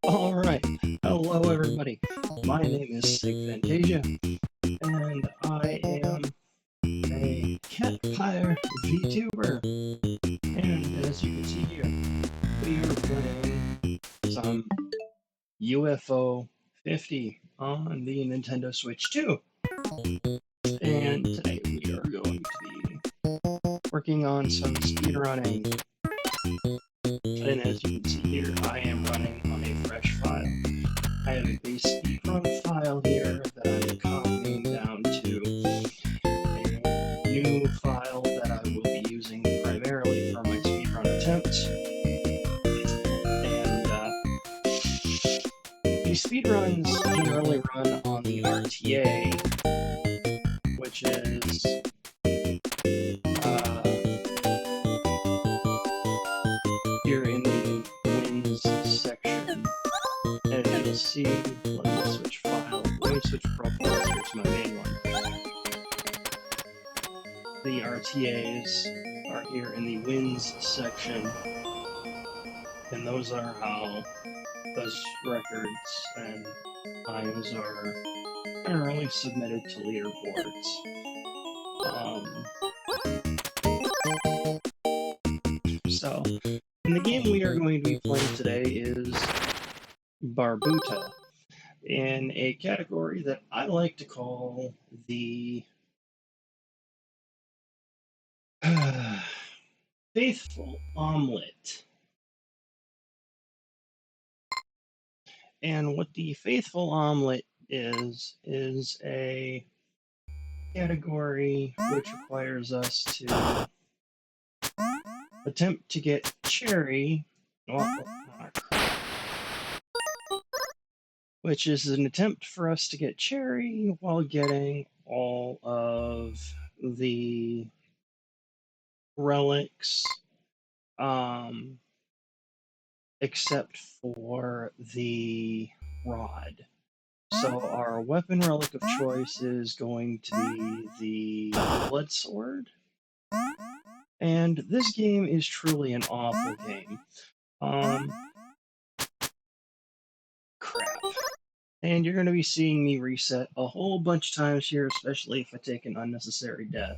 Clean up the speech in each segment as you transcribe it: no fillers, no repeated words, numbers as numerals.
Alright, hello everybody. My name is Fantasia, and I am a campfire VTuber. And as you can see here, we are playing some UFO 50 on the Nintendo Switch 2. And today we are going to be working on some speedrunning. And as you can see here, I am running on a fresh file. I have a base speedrun file here that I'm copying down to a new file that I will be using primarily for my speedrun attempts. And these speedruns generally run on the RTA, which is here in the wins section. As you'll see, let me switch file, let me switch profile here to my main one. The RTAs are here in the wins section, and those are how those records and times are generally submitted to leaderboards. So, and the game we are going to be playing today is Barbuta, in a category that I like to call the Faithful Omelette. And what the Faithful Omelette is a category which requires us to attempt to get Cherry, which is an attempt for us to get Cherry while getting all of the relics, except for the rod. So our weapon relic of choice is going to be the blood sword. And this game is truly an awful game. Crap. And you're going to be seeing me reset a whole bunch of times here, especially if I take an unnecessary death.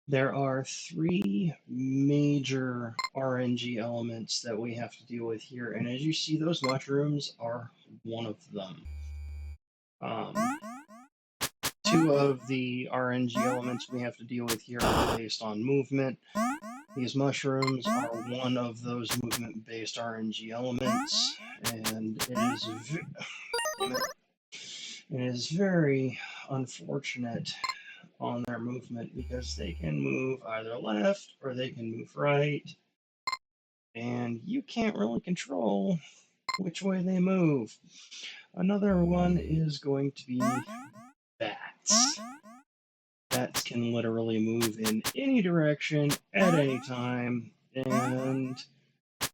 There are 3 major RNG elements that we have to deal with here, and as you see, those mushrooms are one of them. 2 of the RNG elements we have to deal with here are based on movement. These mushrooms are one of those movement-based RNG elements, and it is very unfortunate on their movement because they can move either left or they can move right, and you can't really control which way they move. Another one is going to be bats. Bats can literally move in any direction at any time, and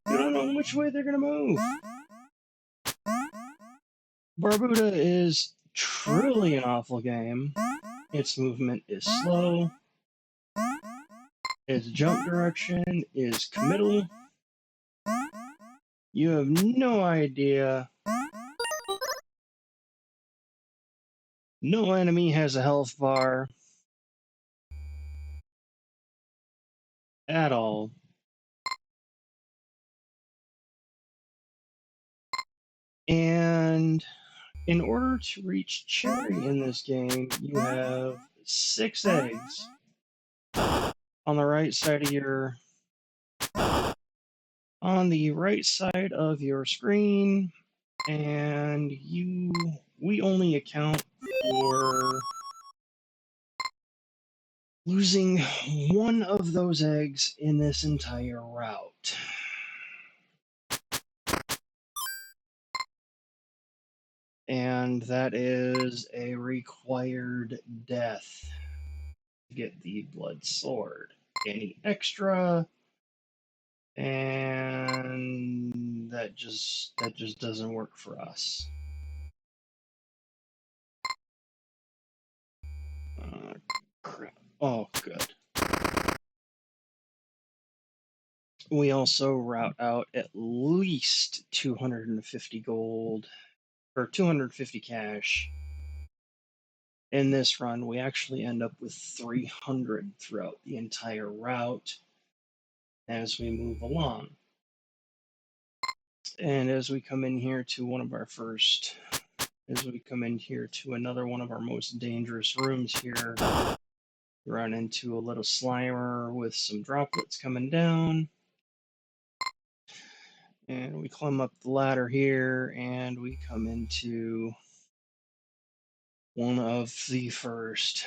you don't know which way they're going to move. Barbuta is truly an awful game. Its movement is slow. Its jump direction is committal. You have no idea. No enemy has a health bar at all. And in order to reach Cherry in this game, you have 6 eggs on the right side of your screen, and we only account for losing 1 of those eggs in this entire route. And that is a required death to get the blood sword. Any extra, and that just doesn't work for us. Crap. Oh, good. We also route out at least 250 gold, or 250 cash. In this run, we actually end up with 300 throughout the entire route as we move along. And as we come in here to another one of our most dangerous rooms here, we run into a little Slimer with some droplets coming down. And we climb up the ladder here, and we come into one of the first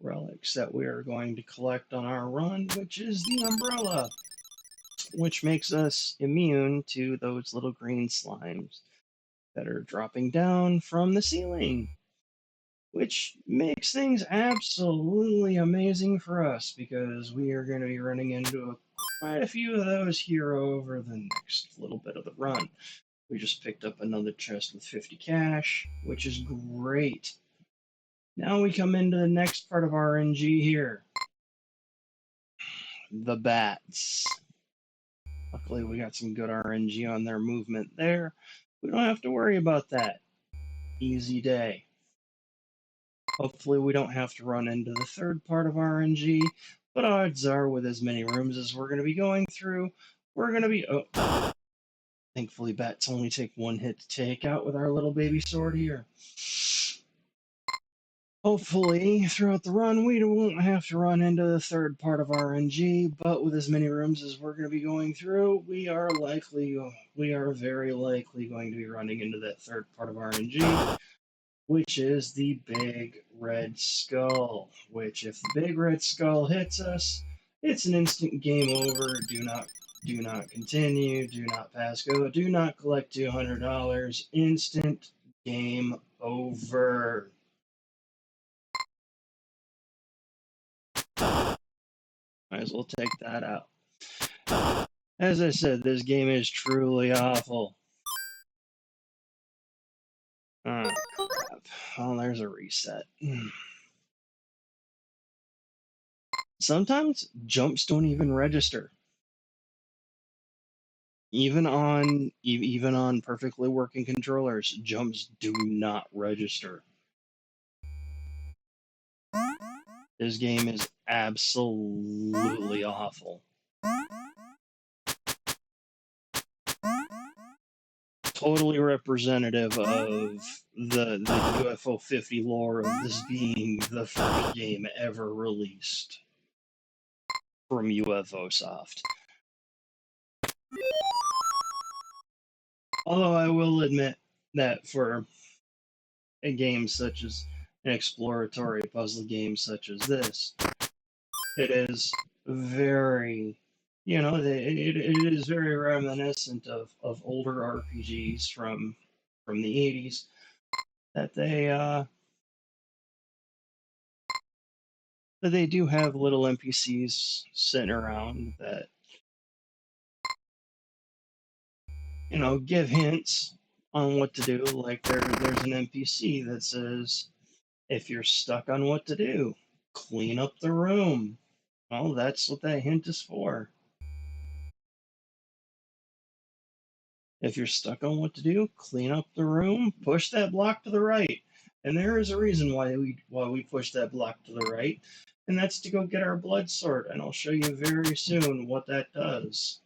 relics that we are going to collect on our run, which is the umbrella, which makes us immune to those little green slimes that are dropping down from the ceiling, which makes things absolutely amazing for us because we are going to be running into quite a few of those here over the next little bit of the run. We just picked up another chest with 50 cash, which is great. Now we come into the next part of RNG here. The bats. Luckily, we got some good RNG on their movement there. We don't have to worry about that. Easy day. Hopefully, we don't have to run into the third part of RNG, but odds are, with as many rooms as we're going to be going through, we're going to be... Oh, thankfully, bats only take one hit to take out with our little baby sword here. Hopefully, throughout the run, we won't have to run into the third part of RNG, but with as many rooms as we're going to be going through, we are very likely going to be running into that third part of RNG, which is the big red skull, which if the big red skull hits us, it's an instant game over. Do not continue, do not pass go, do not collect $200, instant game over. Might as well take that out. As I said, this game is truly awful. Oh, crap. Oh, there's a reset. Sometimes jumps don't even register. Even on perfectly working controllers, jumps do not register. This game is absolutely awful. Totally representative of the UFO 50 lore of this being the first game ever released from UFO Soft. Although I will admit that for a game such as an exploratory puzzle game such as this, it is very, it is very reminiscent of older RPGs from the 80s that they do have little NPCs sitting around that give hints on what to do. Like there's an NPC that says, if you're stuck on what to do, clean up the room. Well, that's what that hint is for. If you're stuck on what to do, clean up the room, push that block to the right. And there is a reason why we push that block to the right, and that's to go get our blood sword, and I'll show you very soon what that does.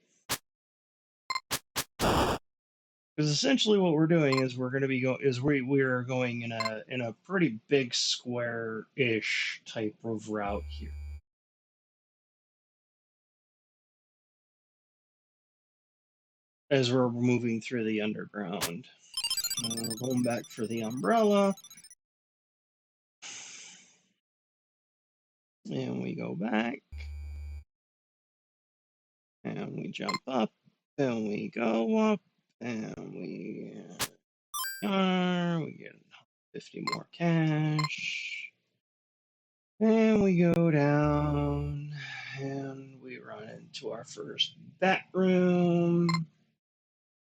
Because essentially what we're doing is we're going in a pretty big square-ish type of route here. As we're moving through the underground. We're going back for the umbrella. And we go back. And we jump up. And we go up. And we get 50 more cash. And we go down. And we run into our first bat room.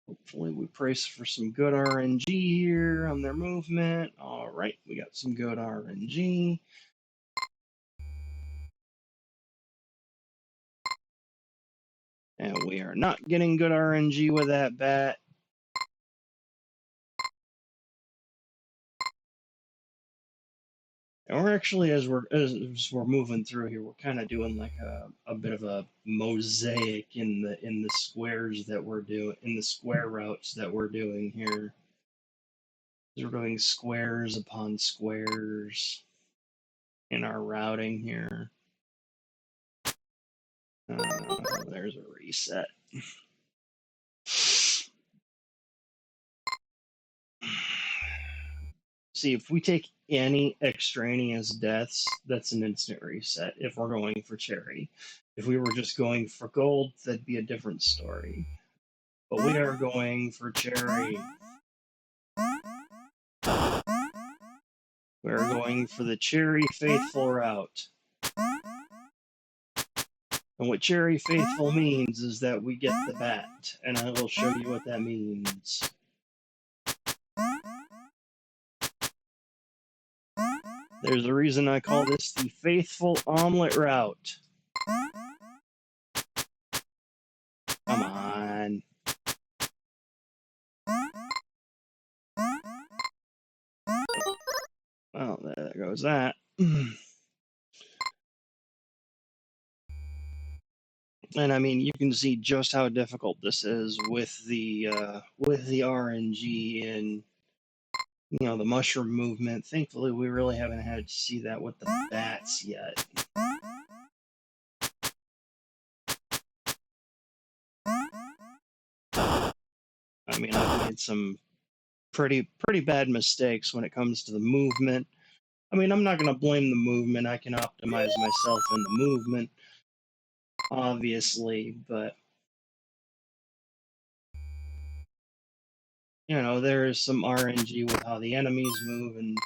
Hopefully we brace for some good RNG here on their movement. All right, we got some good RNG. And we are not getting good RNG with that bat. And we're actually, as we're moving through here, we're kind of doing like a bit of a mosaic in the squares that we're doing, in the square routes that we're doing here. We're doing squares upon squares in our routing here. There's a reset. See, if we take any extraneous deaths, that's an instant reset if we're going for Cherry. If we were just going for gold, that'd be a different story. But we are going for Cherry. We're going for the Cherry Faithful route. And what Cherry Faithful means is that we get the bat, and I will show you what that means. There's a reason I call this the Faithful Omelette route. Come on. Well, there goes that. And I mean, you can see just how difficult this is with the RNG and the mushroom movement. Thankfully, we really haven't had to see that with the bats yet. I mean, I've made some pretty bad mistakes when it comes to the movement. I mean, I'm not going to blame the movement. I can optimize myself in the movement, obviously, but there is some RNG with how the enemies move and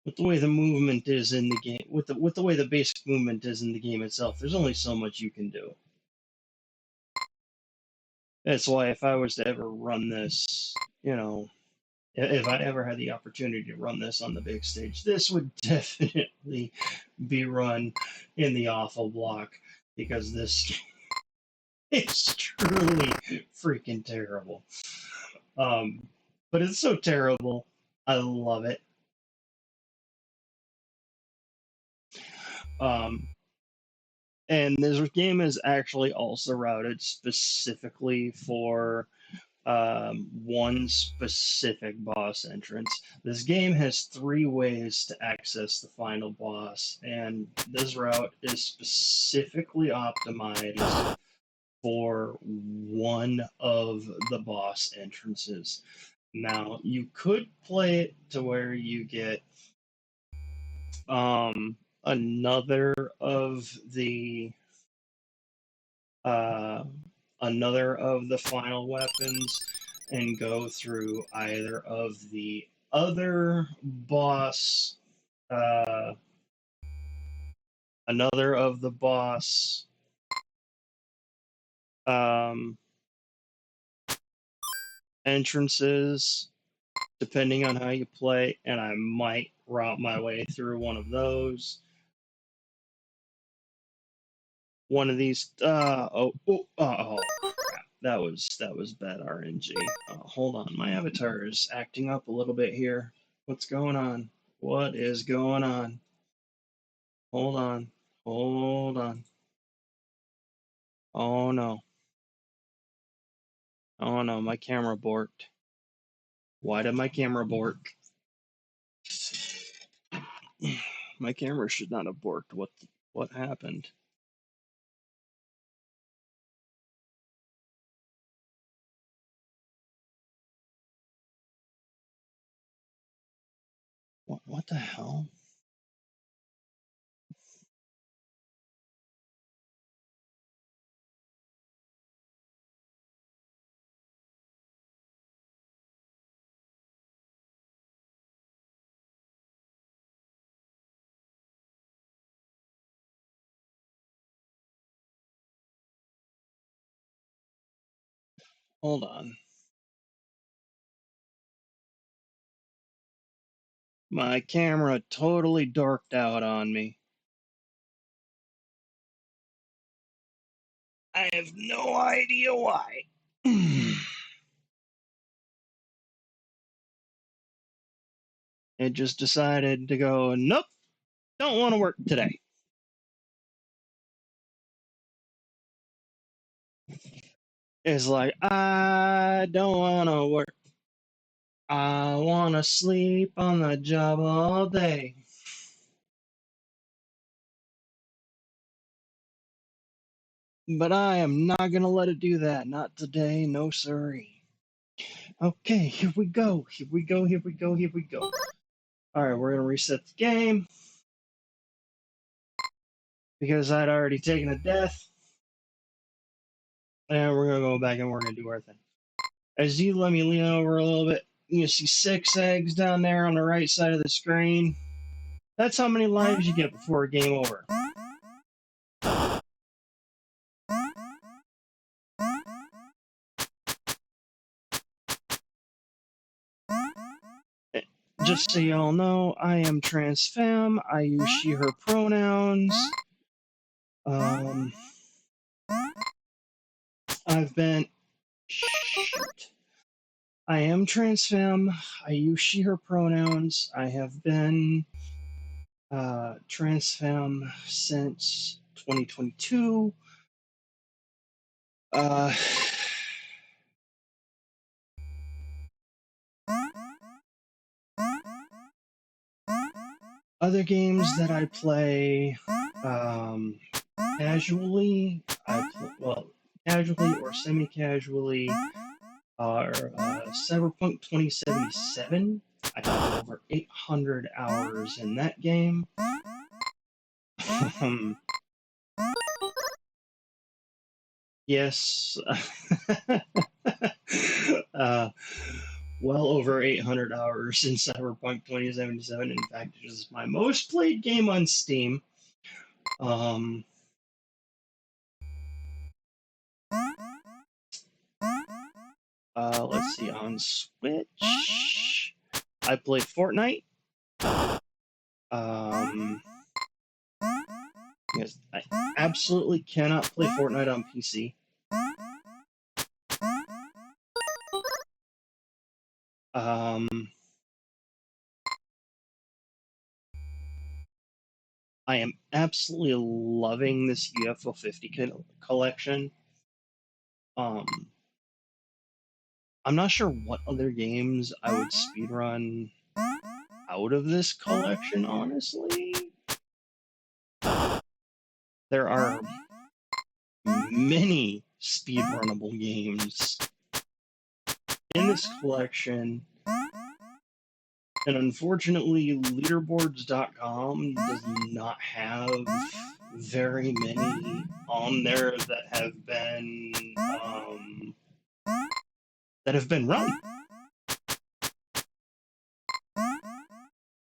with the way the movement is in the game, with the way the basic movement is in the game itself. There's only so much you can do. That's why if I was to ever run this, if I ever had the opportunity to run this on the big stage, this would definitely be run in the awful block because this is truly freaking terrible. But it's so terrible. I love it. And this game is actually also routed specifically for one specific boss entrance. This game has 3 ways to access the final boss, and this route is specifically optimized for one of the boss entrances. Now, you could play it to where you get another of the uh, another of the final weapons and go through either of the other boss, uh, another of the boss um, entrances, depending on how you play, and I might route my way through one of those. One of these. Oh, crap! That was bad RNG. Hold on, my avatar is acting up a little bit here. What's going on? What is going on? Hold on. Hold on. Oh no. Oh no, my camera borked. Why did my camera bork? My camera should not have borked. What happened? What the hell? Hold on. My camera totally dorked out on me. I have no idea why. It just decided to go, nope, don't want to work today. It's like, I don't want to work. I want to sleep on the job all day. But I am not going to let it do that. Not today, no siree. Okay, here we go. Here we go. Here we go. Here we go. All right, we're going to reset the game because I'd already taken a death. And we're going to go back and we're going to do our thing. As you let me lean over a little bit, you see 6 eggs down there on the right side of the screen. That's how many lives you get before game over. Just so y'all know, I am trans femme. I use she, her pronouns. I've been... Shoot. I am trans femme. I use she, her pronouns. I have been trans femme since 2022. Other games that I play casually, casually or semi-casually are Cyberpunk 2077. I have over 800 hours in that game. Yes. Well over 800 hours in Cyberpunk 2077. In fact, it is my most played game on Steam. Let's see, on Switch, I play Fortnite. Yes, I absolutely cannot play Fortnite on PC. I am absolutely loving this UFO 50 collection. I'm not sure what other games I would speedrun out of this collection, honestly. There are many speedrunnable games in this collection, and unfortunately, leaderboards.com does not have very many on there that have been run.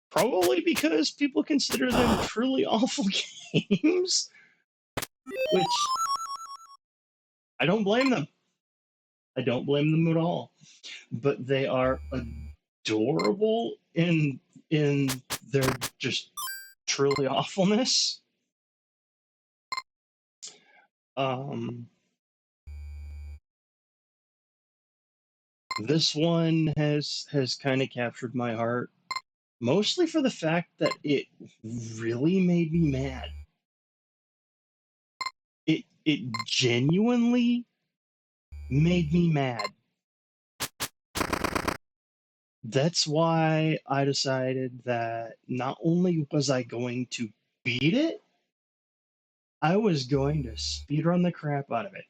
Probably because people consider them truly awful games, which I don't blame them. I don't blame them at all. But they are adorable in their just truly awfulness. This one has kind of captured my heart, mostly for the fact that it really made me mad. It genuinely made me mad. That's why I decided that not only was I going to beat it, I was going to speedrun the crap out of it.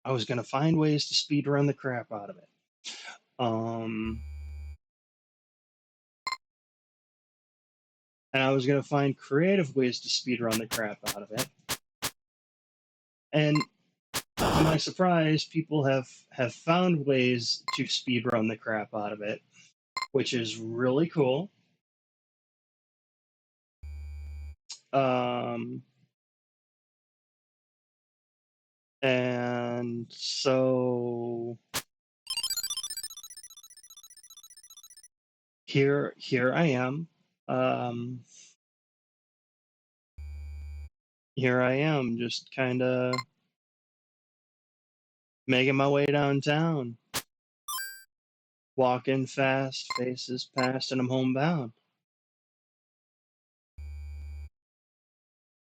I was going to find ways to speedrun the crap out of it. And I was going to find creative ways to speedrun the crap out of it. And to my surprise, people have found ways to speedrun the crap out of it, which is really cool. And so here I am. here I am, just kind of making my way downtown, walking fast, faces past, and I'm homebound.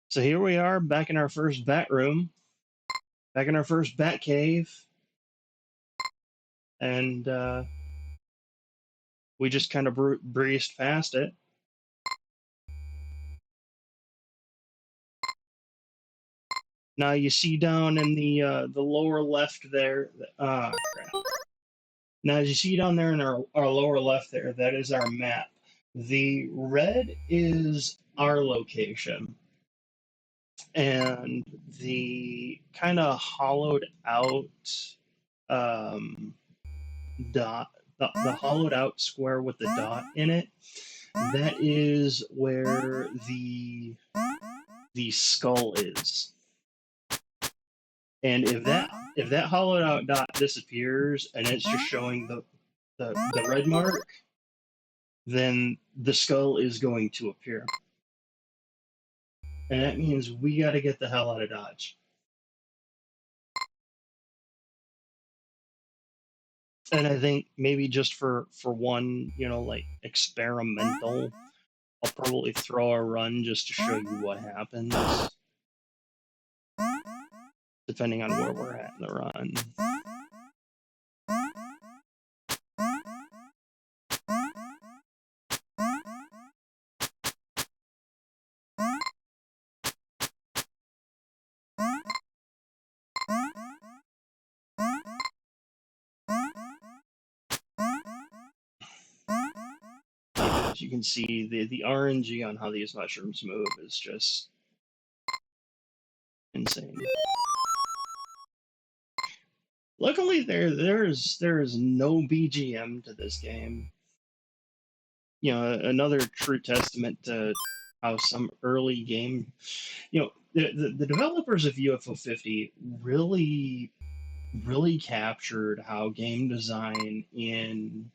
So here we are, back in our first bat room, back in our first bat cave, and we just kind of breezed past it. Now you see down in the lower left there. Crap. Now as you see down there in our lower left there, that is our map. The red is our location, and the kind of hollowed out um, dot, the hollowed out square with the dot in it, that is where the skull is. And if that hollowed out dot disappears and it's just showing the red mark, then the skull is going to appear. And that means we got to get the hell out of Dodge. And I think maybe just for one, like experimental, I'll probably throw a run just to show you what happens, depending on where we're at in the run. As you can see, the RNG on how these mushrooms move is just insane. Luckily, there's no BGM to this game. Another true testament to how some early game, the developers of UFO 50 really captured how game design in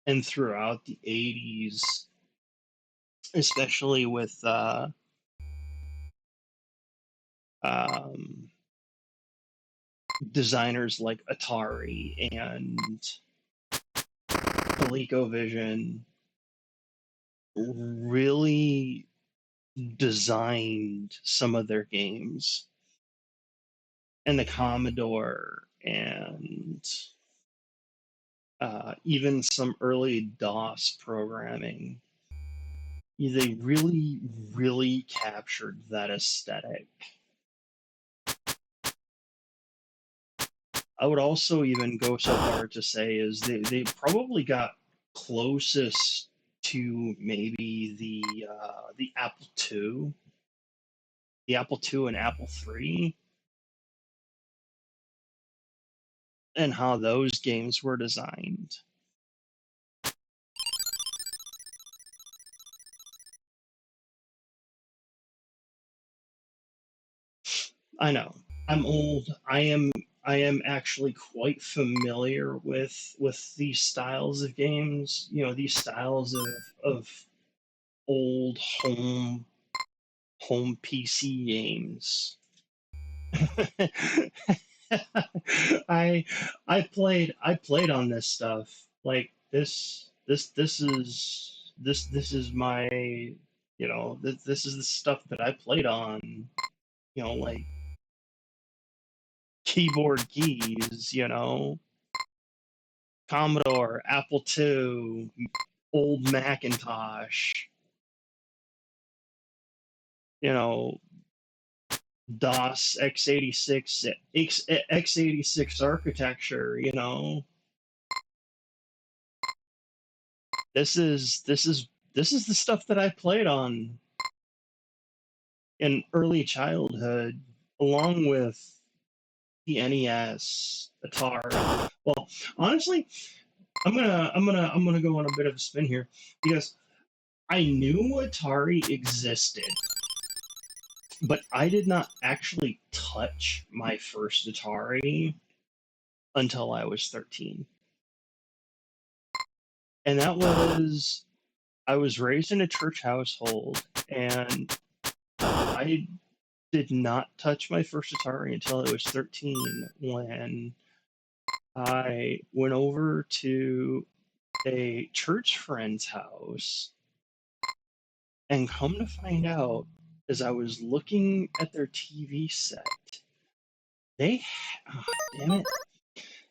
and throughout the 80s, especially with um, designers like Atari and ColecoVision, really designed some of their games. And the Commodore and even some early DOS programming, they really captured that aesthetic. I would also even go so far to say is they probably got closest to maybe the Apple II, and Apple III, and how those games were designed. I know I'm old. I am actually quite familiar with these styles of games. These styles of old home PC games. I played on this stuff. Like this is my this is the stuff that I played on. Like keyboard keys. Commodore, Apple II, old Macintosh. DOS x86 x86 architecture. This is the stuff that I played on in early childhood, along with the NES, Atari. Well, honestly, I'm gonna go on a bit of a spin here because I knew Atari existed, but I did not actually touch my first Atari until I was 13. And that was, I was raised in a church household, and I did not touch my first Atari until I was 13 when I went over to a church friend's house, and come to find out, as I was looking at their TV set, they, oh, damn it,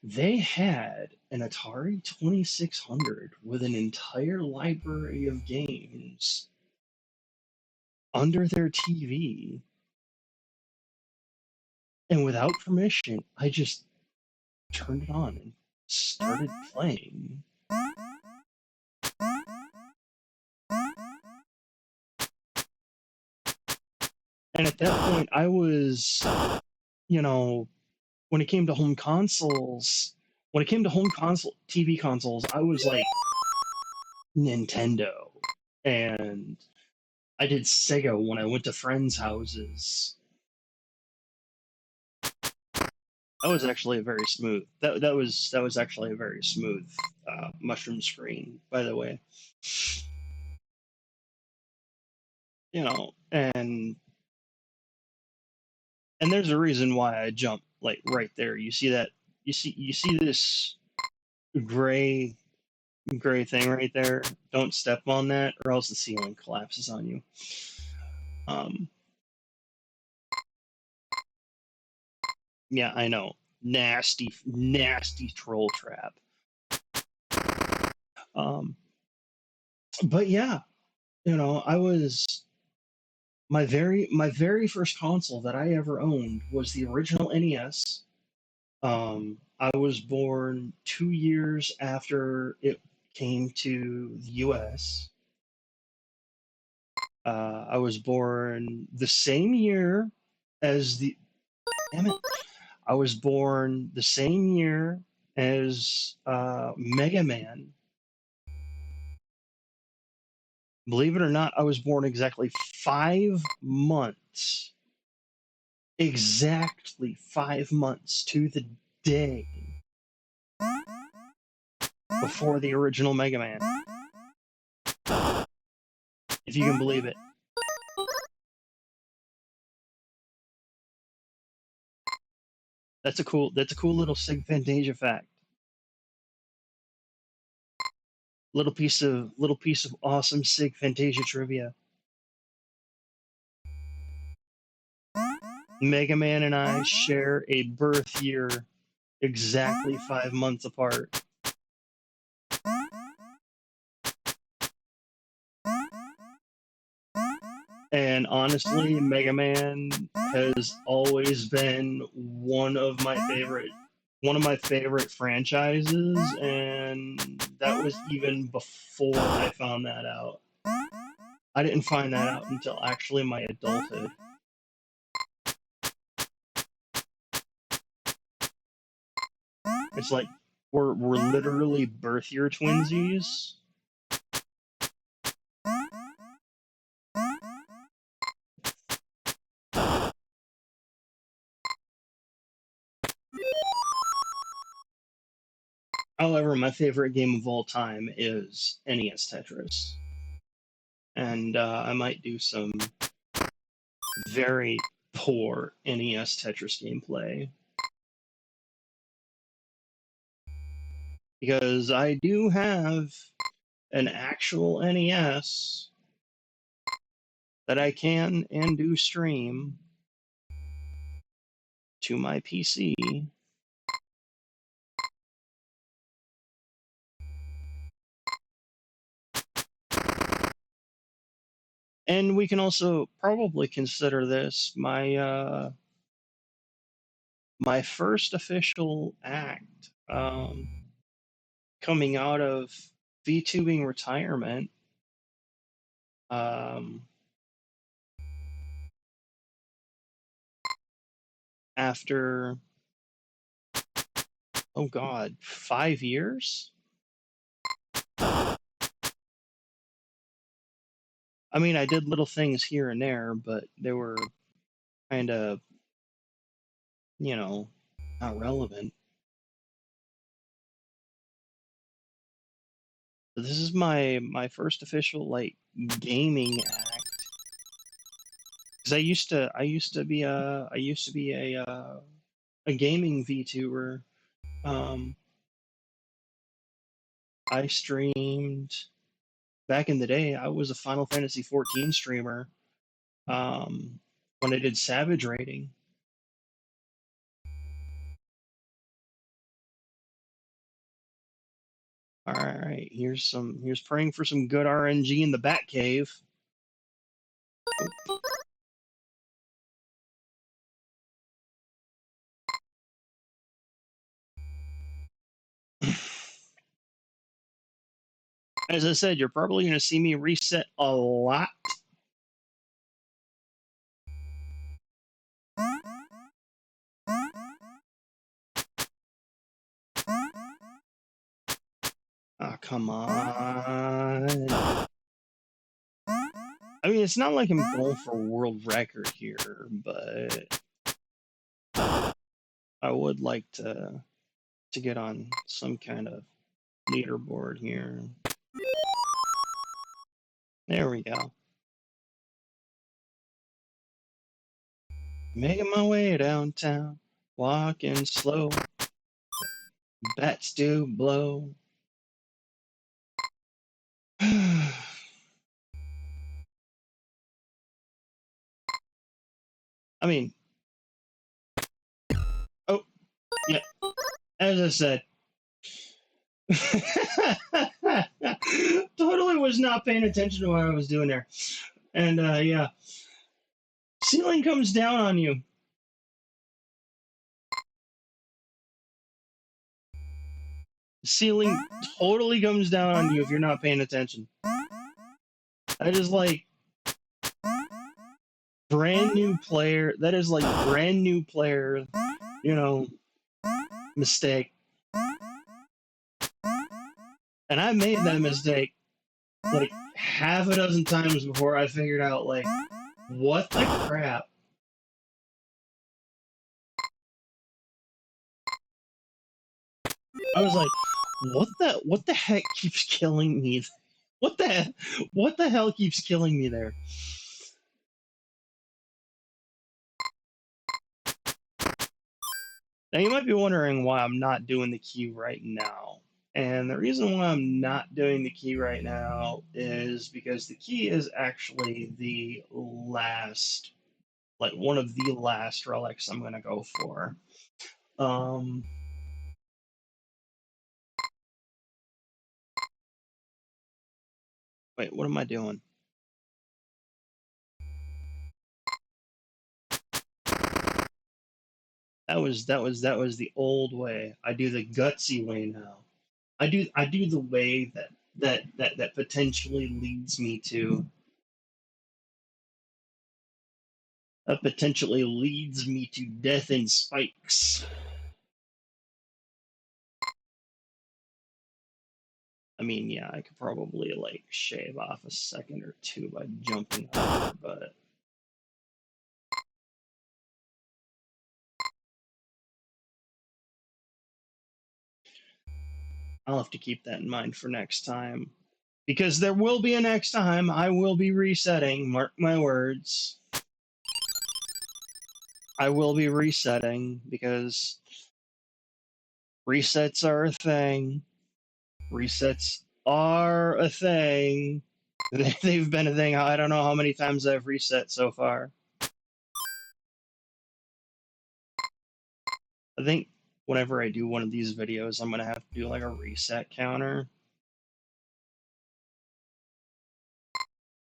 they had an Atari 2600 with an entire library of games under their TV, and without permission, I just turned it on and started playing. And at that point, I was, you know, when it came to home consoles, when it came to home console TV consoles, I was like Nintendo, and I did Sega when I went to friends' houses. That was actually a very smooth. That was actually a very smooth mushroom screen, by the way. You know, and there's a reason why I jumped like right there. You see that? You see this gray thing right there? Don't step on that, or else the ceiling collapses on you. Um, yeah, I know. Nasty, nasty troll trap. Um, but yeah, I was my very first console that I ever owned was the original NES. I was born 2 years after it came to the U.S. I was born the same year as the. Damn it! I was born the same year as Mega Man. Believe it or not, I was born exactly 5 months. Exactly 5 months to the day before the original Mega Man. If you can believe it. That's a cool little Sig Fantasia fact. Little piece of awesome Sig Fantasia trivia. Mega Man and I share a birth year exactly 5 months apart. And honestly, Mega Man has always been one of my favorite franchises, and that was even before I found that out. I didn't find that out until actually my adulthood. It's like we're literally birth year twinsies. However, my favorite game of all time is NES Tetris, and I might do some very poor NES Tetris gameplay because I do have an actual NES that I can and do stream to my PC. And we can also probably consider this my first official act coming out of VTubing retirement. Um, after, oh God, 5 years? I mean, I did little things here and there, but they were kind of, you know, not relevant. But this is my first official like gaming act. Because I used to be a gaming VTuber. I streamed back in the day. I was a Final Fantasy 14 streamer. When I did Savage rating. All right, here's praying for some good RNG in the Batcave. As I said, you're probably going to see me reset a lot. Oh, come on. I mean, it's not like I'm going for world record here, but I would like to get on some kind of leaderboard here. There we go. Making my way downtown, walking slow. Bats do blow. I mean, oh, yeah, as I said, totally was not paying attention to what I was doing there. And yeah, ceiling comes down on you. Ceiling totally comes down on you if you're not paying attention. That is like brand new player. That is like brand new player, you know, mistake. And I made that mistake like half a dozen times before I figured out, like, what the crap? I was like, what the heck keeps killing me? What the hell keeps killing me there? Now you might be wondering why I'm not doing the key right now. And the reason why I'm not doing the key right now is because the key is actually the last, like one of the last relics I'm gonna go for. Wait, what am I doing? That was the old way. I do the gutsy way now. I do the way that potentially leads me to death and spikes. I mean, yeah, I could probably like shave off a second or two by jumping over, but I'll have to keep that in mind for next time. Because there will be a next time. I will be resetting, mark my words. I will be resetting because resets are a thing. Resets are a thing. They've been a thing. I don't know how many times I've reset so far. I think whenever I do one of these videos, I'm going to have to do like a reset counter.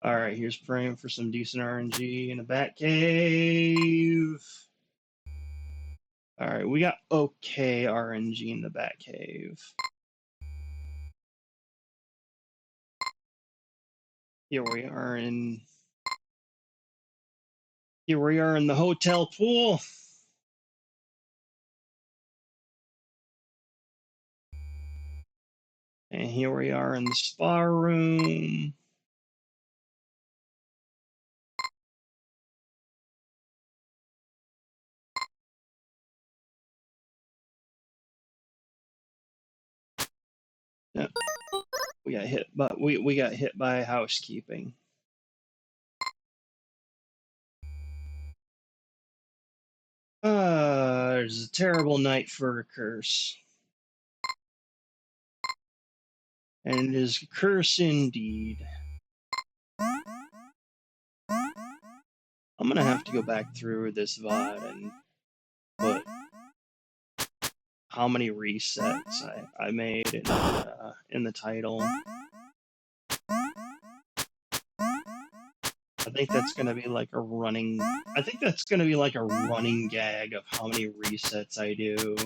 Alright, here's praying for some decent RNG in a Batcave. Alright, we got okay RNG in the Batcave. Here we are in the hotel pool. And here we are in the spa room. Yeah. We got hit by housekeeping. It's a terrible night for a curse. And it is a curse indeed. I'm gonna have to go back through this VOD and put how many resets I made in the title. I think that's gonna be like a running. I think that's gonna be like a running gag of how many resets I do.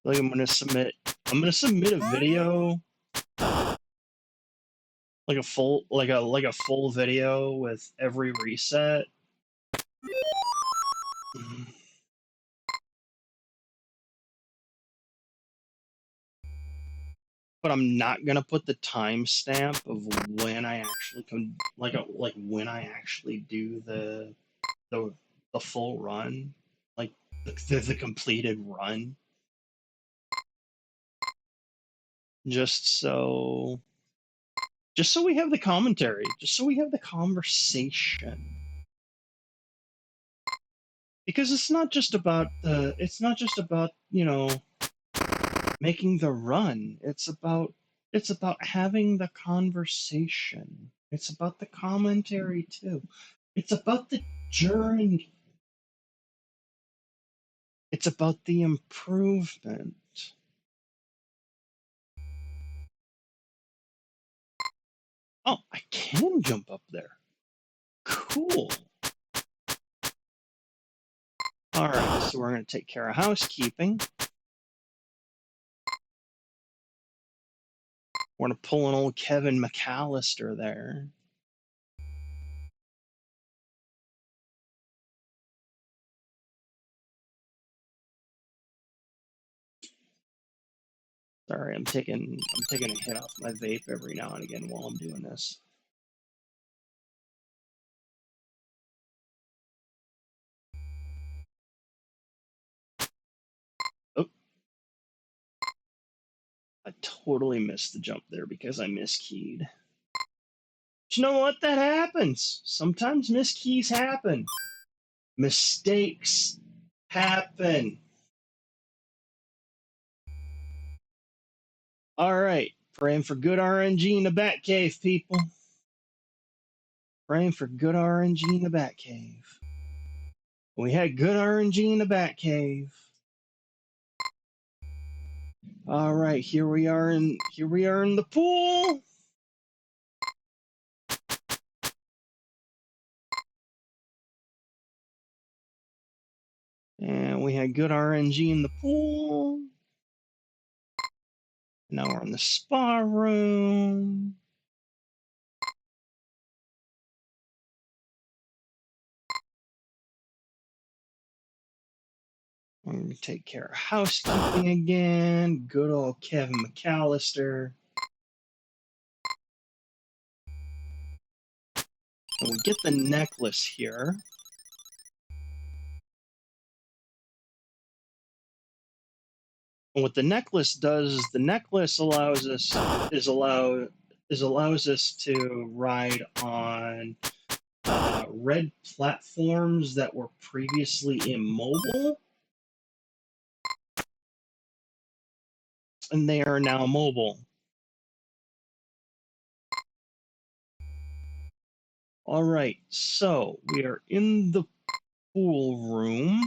Like I'm gonna submit a video, like a full video with every reset. But I'm not gonna put the timestamp of when I actually when I actually do the full run, like the completed run, just so we have the commentary, just so we have the conversation, because it's not just about making the run. It's about having the conversation. It's about the commentary too. It's about the journey. It's about the improvement. Oh, I can jump up there. Cool. All right, so we're going to take care of housekeeping. We're going to pull an old Kevin McAllister there. Sorry, I'm taking a hit off my vape every now and again while I'm doing this. Oh, I totally missed the jump there because I miskeyed. But you know what? That happens. Sometimes miskeys happen. Mistakes happen. All right, praying for good RNG in the Batcave, people. Praying for good RNG in the Batcave. We had good RNG in the Batcave. All right, here we are in the pool. And we had good RNG in the pool. Now we're in the spa room. We're going to take care of housekeeping again. Good old Kevin McAllister. And we get the necklace here. And what the necklace does is the necklace allows us to ride on red platforms that were previously immobile, and they are now mobile. All right, so we are in the pool room.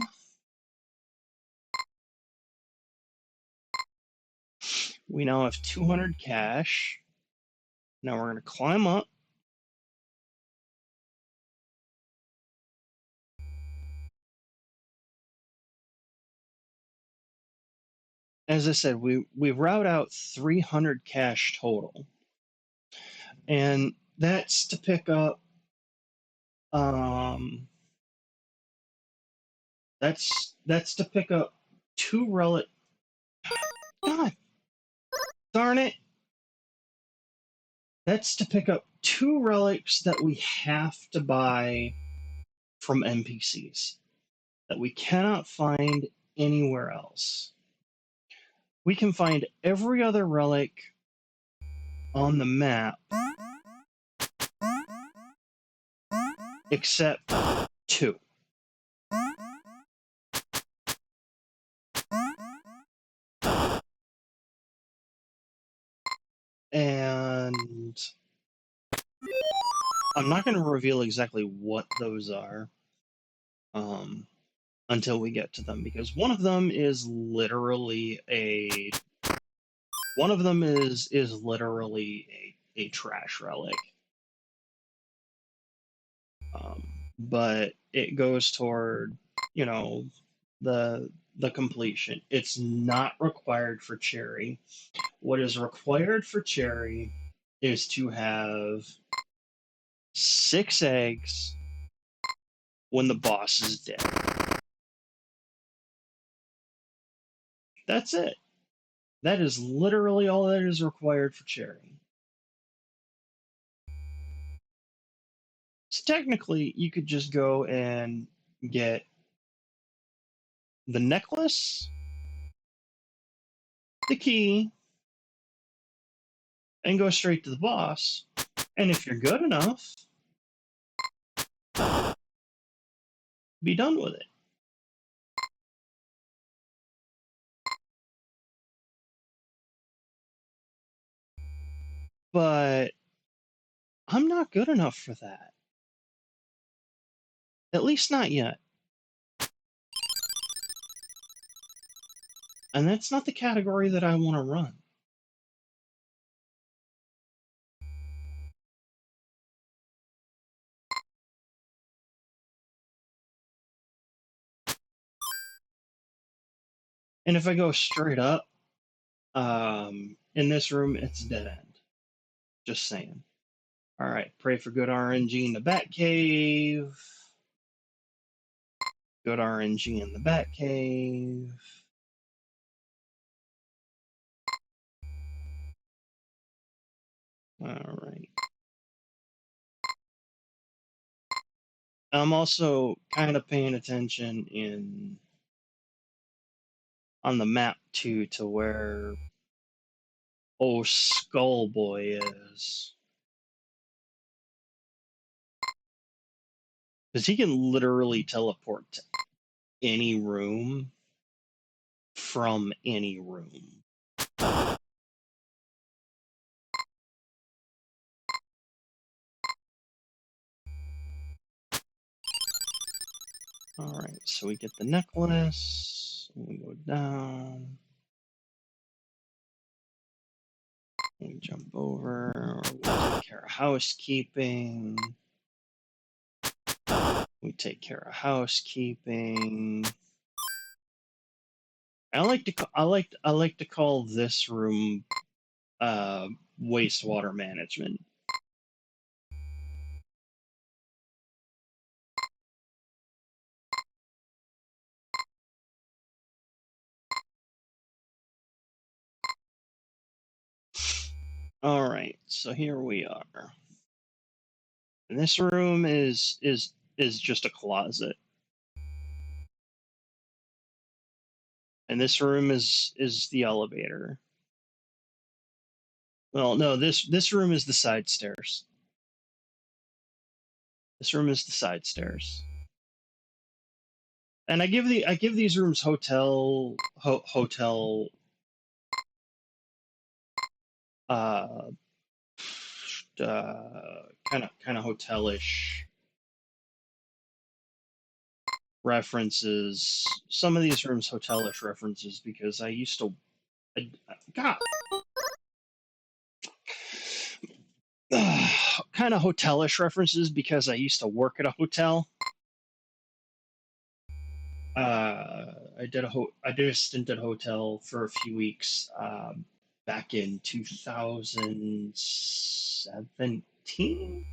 We now have 200 cash. Now we're going to climb up. As I said, we route out 300 cash total. And that's to pick up that's to pick up 2 relic. God darn it. That's to pick up 2 relics that we have to buy from NPCs that we cannot find anywhere else. We can find every other relic on the map except 2. And I'm not going to reveal exactly what those are until we get to them, because one of them is literally a trash relic. But it goes toward, you know, the completion. It's not required for Cherry. What is required for Cherry is to have 6 eggs when the boss is dead. That's it. That is literally all that is required for Cherry. So technically, you could just go and get the necklace, the key, and go straight to the boss. And if you're good enough, be done with it. But I'm not good enough for that. At least not yet. And that's not the category that I want to run. And if I go straight up, in this room, it's dead end. Just saying. All right, pray for good RNG in the Batcave. Good RNG in the Batcave. All right. I'm also kind of paying attention on the map too to where Skullboy is. Because he can literally teleport to any room from any room. All right, so we get the necklace. We go down. We jump over. We take care of housekeeping. We take care of housekeeping. I like to call this room wastewater management. All right, so here we are. And this room is just a closet. And this room is the elevator. Well, no, this room is the side stairs. This room is the side stairs. And I give these rooms hotel uh kind of hotelish references. Some of these rooms hotelish references because I used to God kind of hotelish references because I used to work at a hotel. I did a stint at a hotel for a few weeks back in 2017.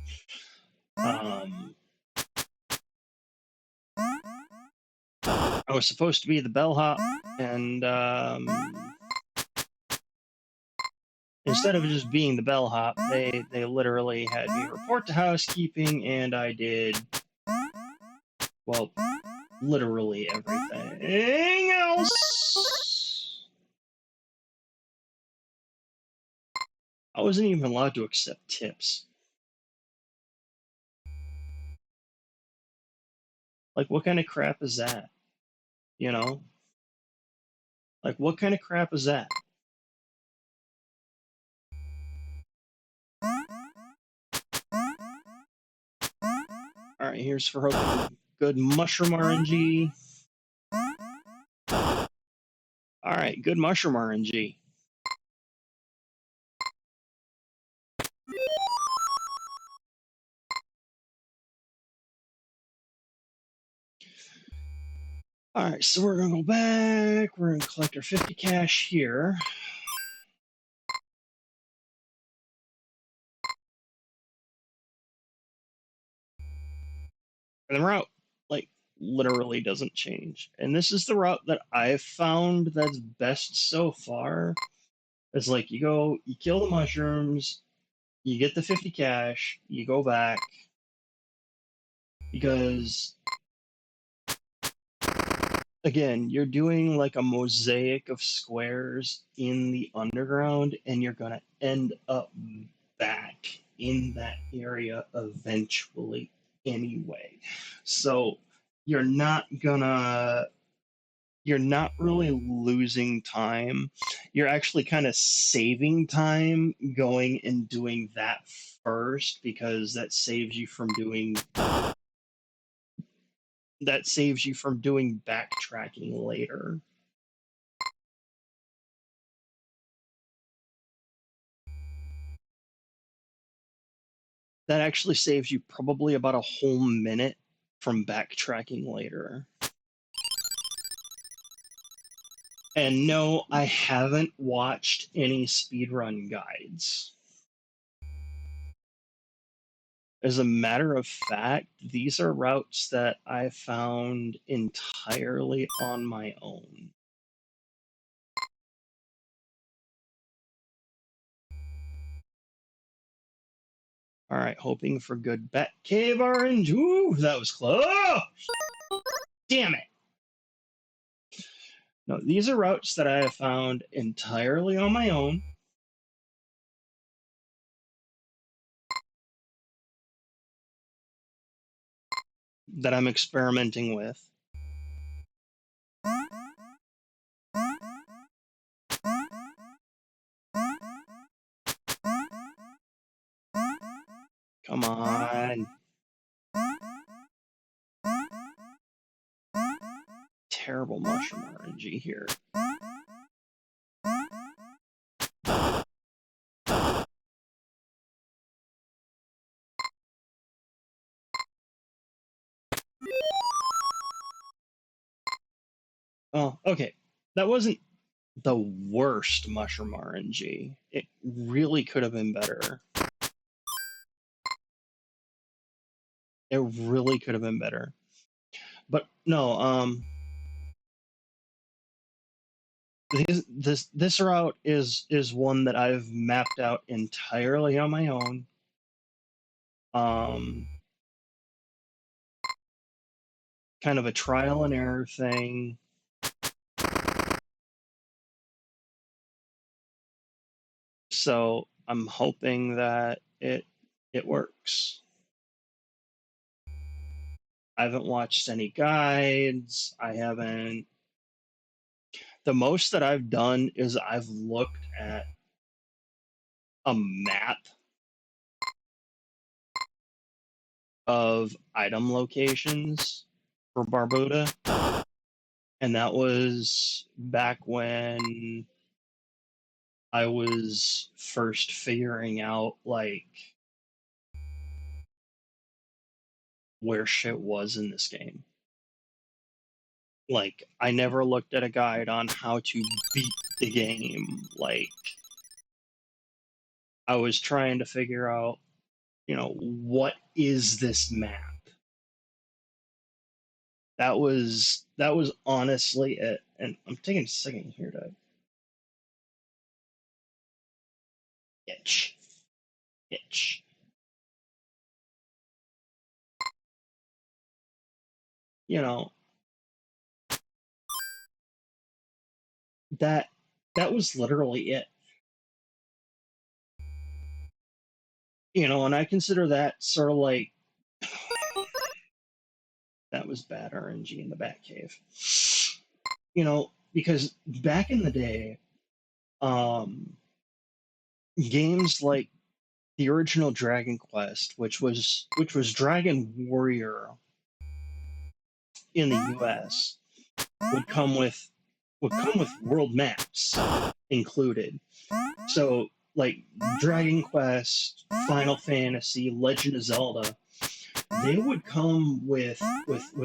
I was supposed to be the bellhop, and instead of just being the bellhop, they literally had me report to housekeeping, and I did, well, literally everything else. I wasn't even allowed to accept tips. Like, what kind of crap is that? You know? Like, what kind of crap is that? Alright, here's for hoping good mushroom RNG. Alright, good mushroom RNG. Alright, so we're gonna go back. We're gonna collect our 50 cash here. And the route, like, literally doesn't change. And this is the route that I've found that's best so far. It's like, you go, you kill the mushrooms, you get the 50 cash, you go back. Because, again, you're doing like a mosaic of squares in the underground, and you're going to end up back in that area eventually anyway. So you're not gonna, you're not really losing time. You're actually kind of saving time going and doing that first, because that saves you from doing backtracking later. That actually saves you probably about a whole minute from backtracking later. And no, I haven't watched any speedrun guides. As a matter of fact, these are routes that I found entirely on my own. All right, hoping for good Bat Cave Orange. Ooh, that was close. Oh, damn it. No, these are routes that I have found entirely on my own. That I'm experimenting with. Come on. Terrible mushroom RNG here. Oh, okay. That wasn't the worst mushroom RNG. It really could have been better. It really could have been better. But no, this route is one that I've mapped out entirely on my own. Kind of a trial and error thing. So I'm hoping that it works. I haven't watched any guides. I haven't. The most that I've done is I've looked at a map of item locations for Barbuta. And that was back when I was first figuring out, like, where shit was in this game. Like, I never looked at a guide on how to beat the game. Like, I was trying to figure out, what is this map? That was honestly it. And I'm taking a second here to itch. You know, that was literally it. And I consider that sort of like that was bad RNG in the Batcave. Because back in the day, games like the original Dragon Quest, which was Dragon Warrior in the US, would come with world maps included. So like Dragon Quest, Final Fantasy, Legend of Zelda, they would come with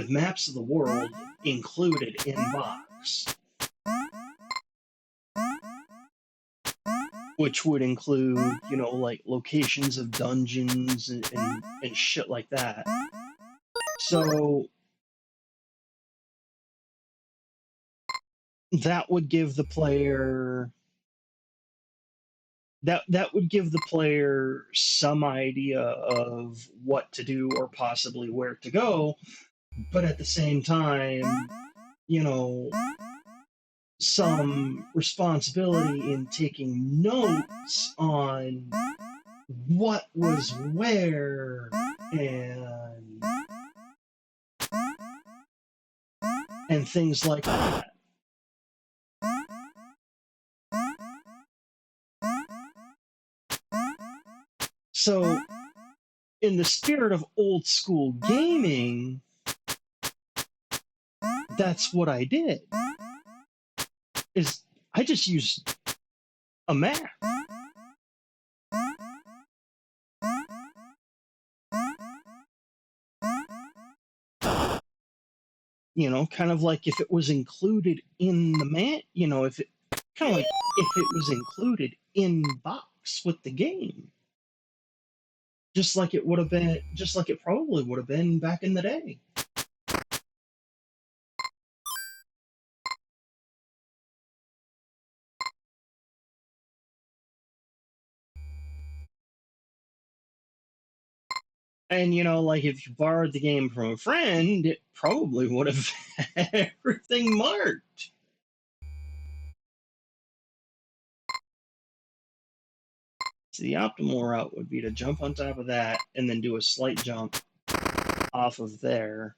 maps of the world included in box, which would include, like locations of dungeons and shit like that. So that would give the player some idea of what to do or possibly where to go, but at the same time, some responsibility in taking notes on what was where and things like that. So, in the spirit of old school gaming, that's what I did. Is I just used a map. Kind of like if it was included in the if it was included in box with the game. Just like it probably would have been back in the day. And like if you borrowed the game from a friend, it probably would have had everything marked. So the optimal route would be to jump on top of that and then do a slight jump off of there.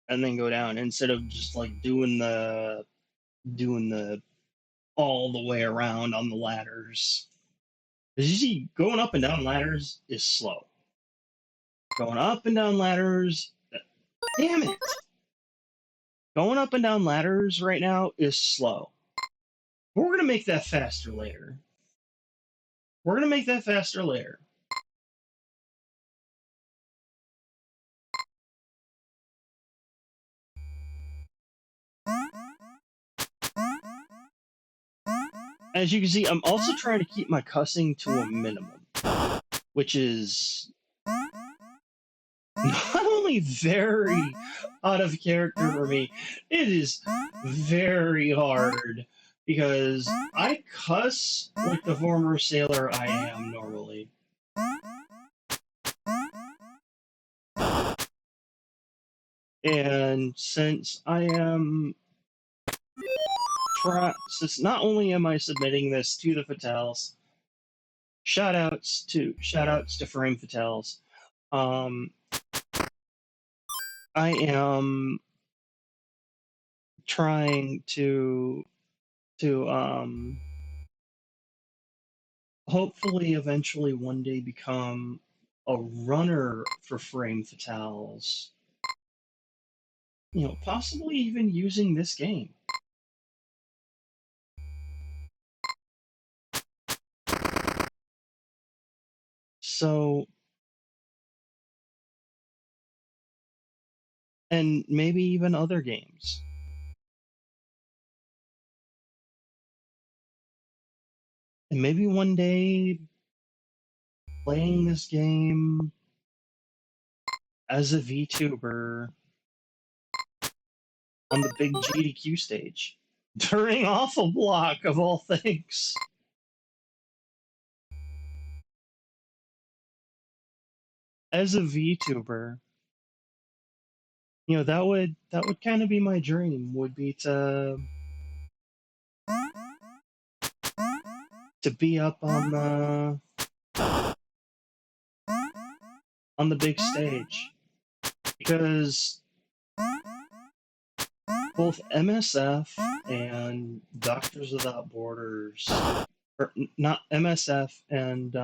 And then go down instead of just like doing the all the way around on the ladders. As you see, going up and down ladders is slow. Going up and down ladders, damn it! Going up and down ladders right now is slow. We're gonna make that faster later. As you can see, I'm also trying to keep my cussing to a minimum, which is not only very out of character for me, it is very hard because I cuss like the former sailor I am normally. And since not only am I submitting this to the Fatales, shoutouts to Frame Fatales, I am trying to hopefully eventually one day become a runner for Frame Fatales. Possibly even using this game. So, and maybe even other games. And maybe one day playing this game as a VTuber on the big GDQ stage during Awful Block of all things. As a VTuber, that would kind of be my dream, would be to be up on on the big stage, because both MSF and Doctors Without Borders, or not MSF and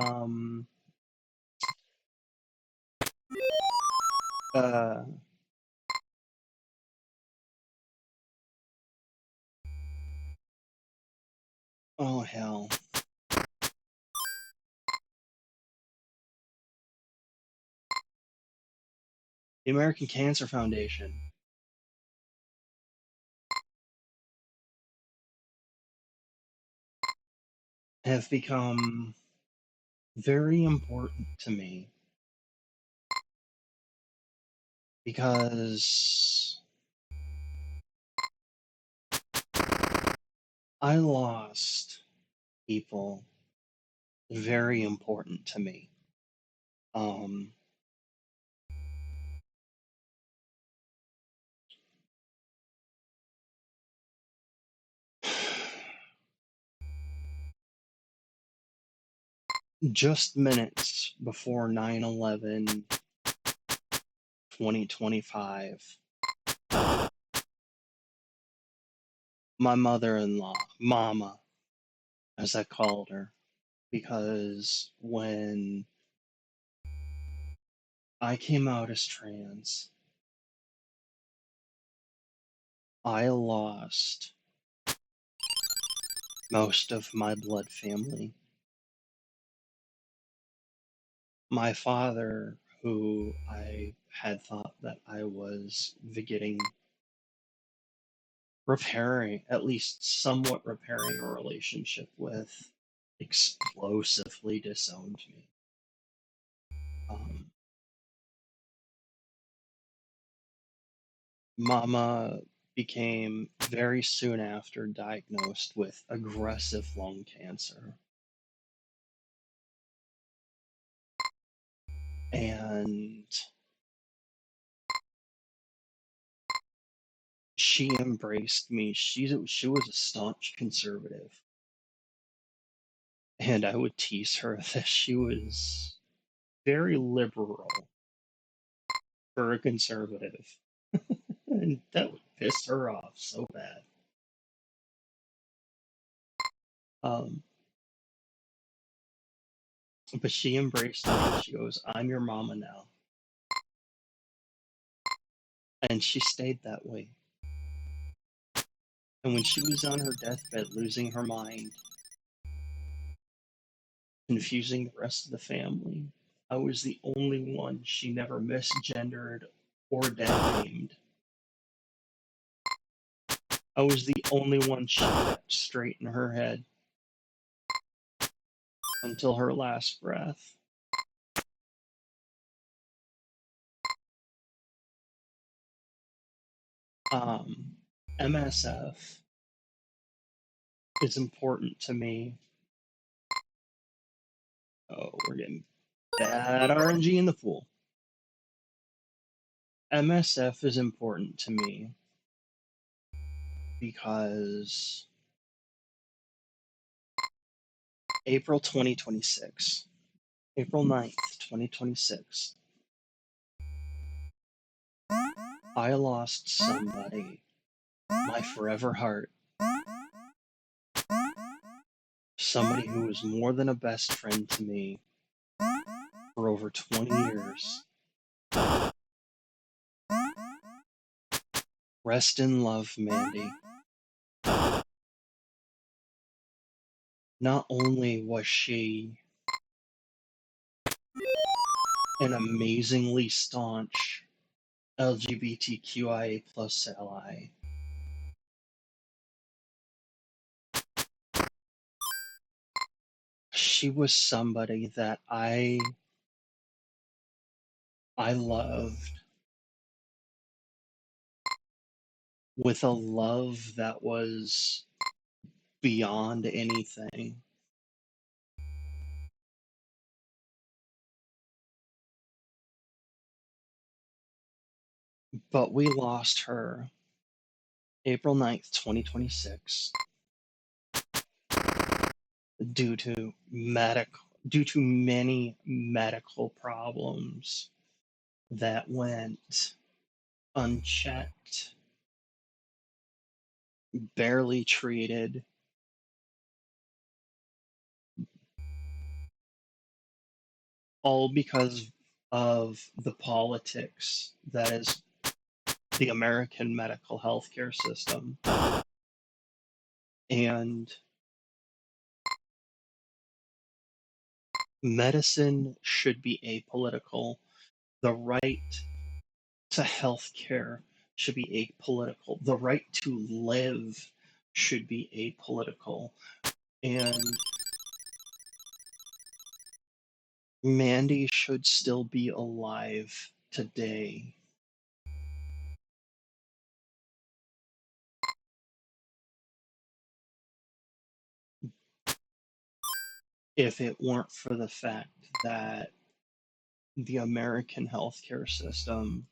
uh, oh hell, the American Cancer Foundation have become very important to me because I lost people very important to me. Um, just minutes before 9/11, 2025, my mother-in-law, Mama, as I called her, because when I came out as trans, I lost most of my blood family. My father, who I had thought that I was beginning repairing, at least somewhat repairing a relationship with, explosively disowned me. Um, Mama became very soon after diagnosed with aggressive lung cancer. And she embraced me. She was a staunch conservative. And I would tease her that she was very liberal for a conservative. And that would piss her off so bad. Um, but she embraced me. She goes, "I'm your mama now." And she stayed that way. And when she was on her deathbed, losing her mind, confusing the rest of the family, I was the only one she never misgendered or dead named. I was the only one she kept straight in her head until her last breath. Um, MSF is important to me. Oh, we're getting bad RNG in the pool. MSF is important to me because April 2026, April 9th, 2026, I lost somebody, my forever heart, somebody who was more than a best friend to me for over 20 years. Rest in love, Mandy. Not only was she an amazingly staunch LGBTQIA plus ally, she was somebody that I loved with a love that was beyond anything. But we lost her April 9th, 2026, due to many medical problems. that went unchecked, barely treated, all because of the politics that is the American medical healthcare system. And medicine should be apolitical. The right to healthcare should be apolitical. The right to live should be apolitical. And Mandy should still be alive today. If it weren't for the fact that the American healthcare system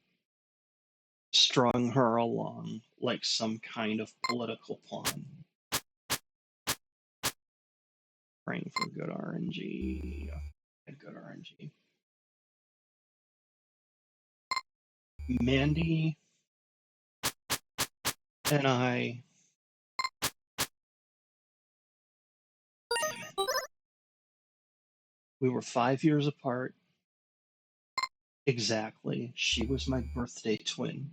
strung her along like some kind of political pawn. Praying for good RNG. Good RNG. Mandy and I. Damn it. We were 5 years apart. Exactly. She was my birthday twin.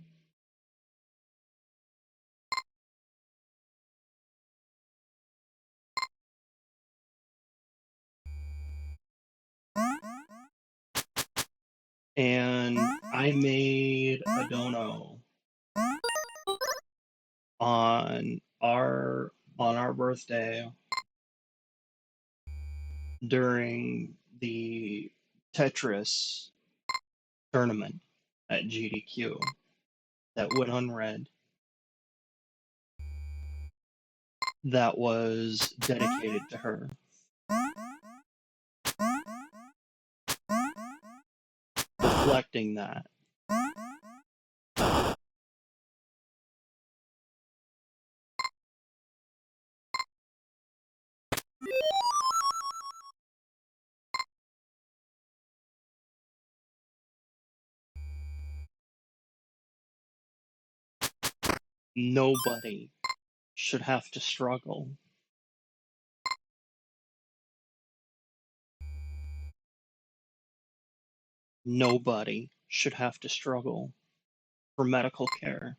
And I made a dono on our birthday during the Tetris tournament at GDQ that went unread. That was dedicated to her. Reflecting that. Nobody should have to struggle. Nobody should have to struggle for medical care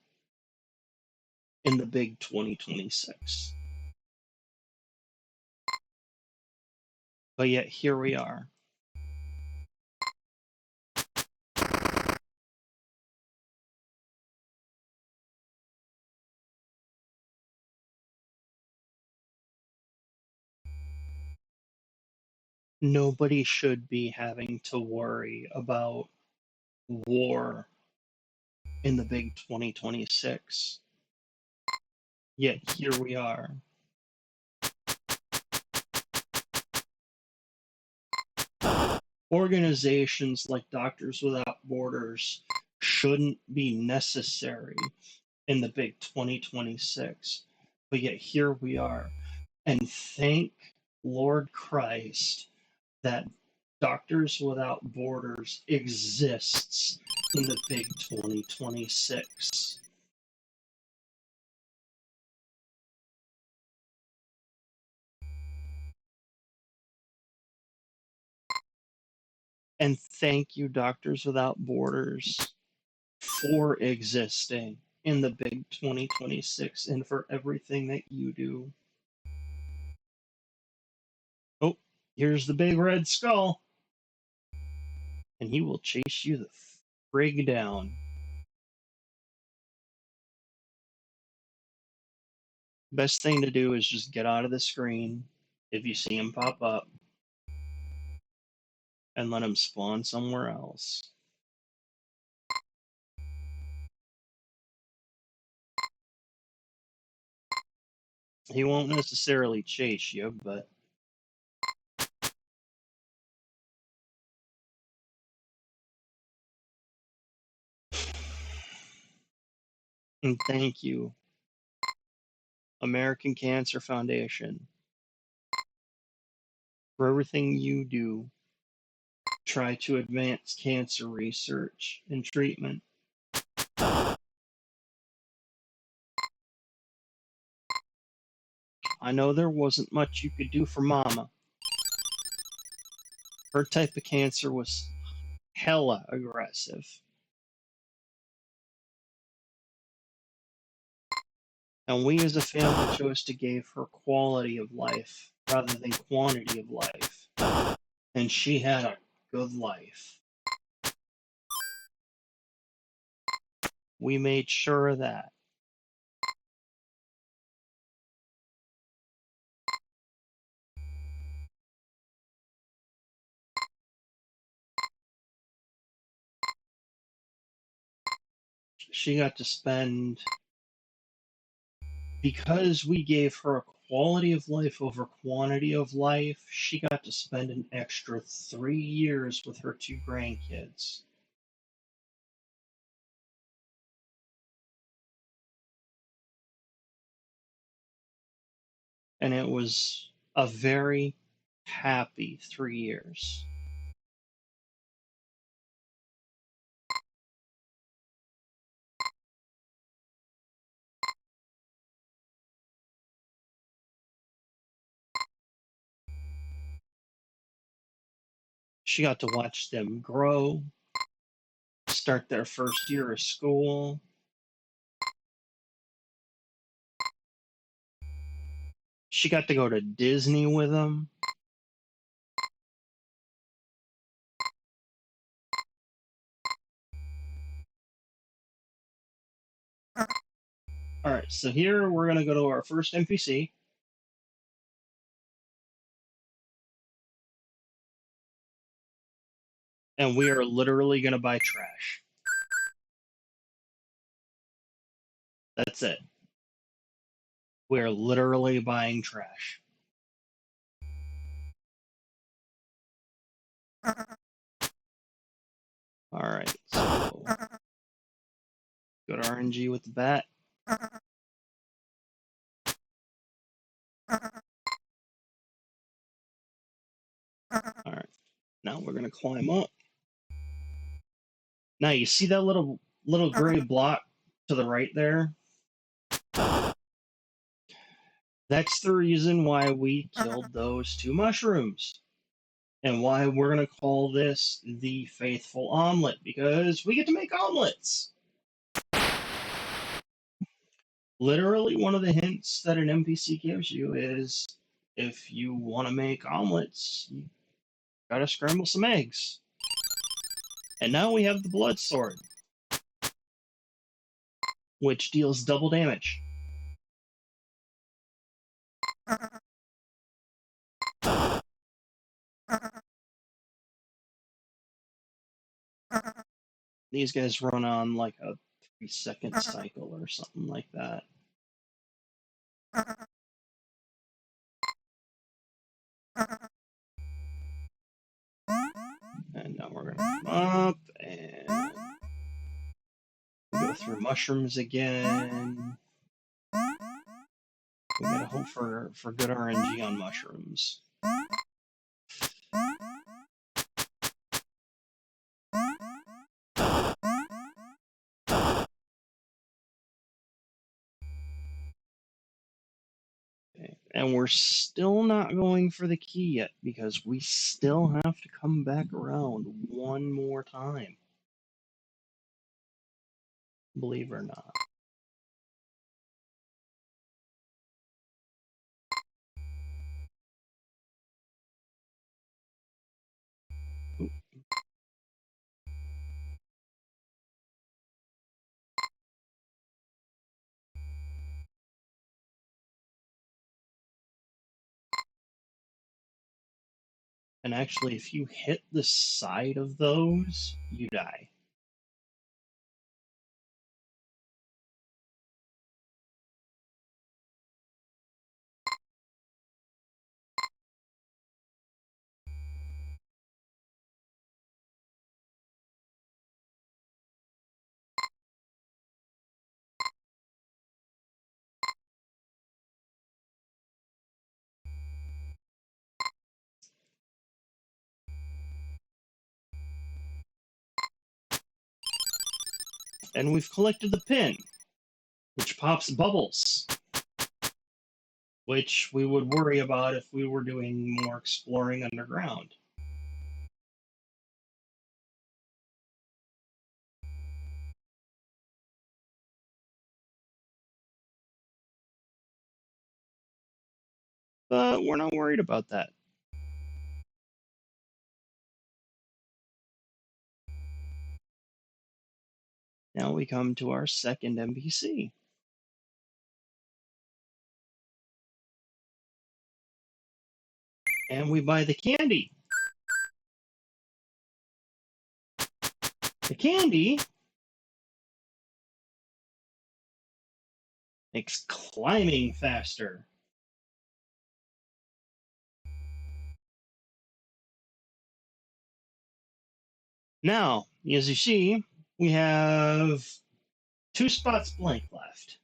in the big 2026. But yet here we are. Nobody should be having to worry about war in the big 2026. Yet here we are. Organizations like Doctors Without Borders shouldn't be necessary in the big 2026. But yet here we are. And thank Lord Christ that Doctors Without Borders exists in the big 2026. And thank you, Doctors Without Borders, for existing in the big 2026 and for everything that you do. Oh, here's the big red skull. And he will chase you the frig down. Best thing to do is just get out of the screen if you see him pop up and let him spawn somewhere else. He won't necessarily chase you, but and thank you, American Cancer Foundation, for everything you do try to advance cancer research and treatment. I know there wasn't much you could do for Mama. Her type of cancer was hella aggressive. And we as a family chose to give her quality of life rather than quantity of life. And she had a good life. We made sure of that. She got to spend, because we gave her a quality of life over quantity of life, she got to spend an extra 3 years with her 2 grandkids. And it was a very happy 3 years. She got to watch them grow, start their first year of school. She got to go to Disney with them. All right, so here we're going to go to our first NPC. And we are literally going to buy trash. That's it. We're literally buying trash. All right, so go to RNG with the bat. All right, now we're going to climb up. Now you see that little gray block to the right there? That's the reason why we killed those 2 mushrooms. And why we're going to call this the Faithful Omelet, because we get to make omelets. Literally, one of the hints that an NPC gives you is if you want to make omelets, you gotta scramble some eggs. And now we have the blood sword, which deals double damage. These guys run on like a 3-second cycle or something like that. And now we're gonna come up and go through mushrooms again. We gotta hope for good RNG on mushrooms. Okay. And we're still not going for the key yet because we still have to come back around one more time. Believe it or not. And actually, if you hit the side of those, you die. And we've collected the pin, which pops bubbles, which we would worry about if we were doing more exploring underground. But we're not worried about that. Now we come to our second NPC. And we buy the candy. The candy makes climbing faster. Now, as you see, we have 2 spots blank left.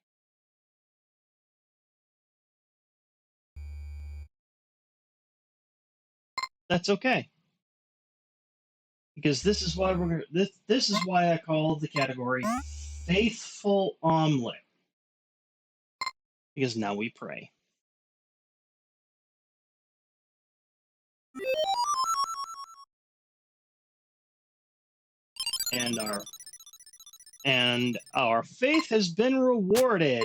That's okay, because this is why this is why I call the category Faithful Omelette, because now we pray. And our faith has been rewarded.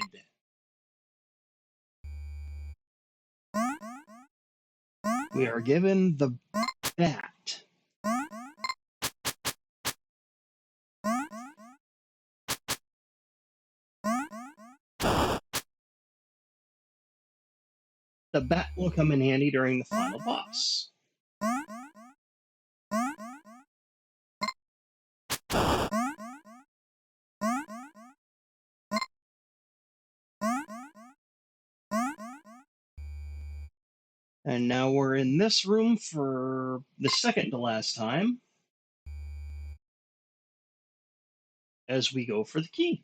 We are given the bat. The bat will come in handy during the final boss. And now we're in this room for the second to last time as we go for the key.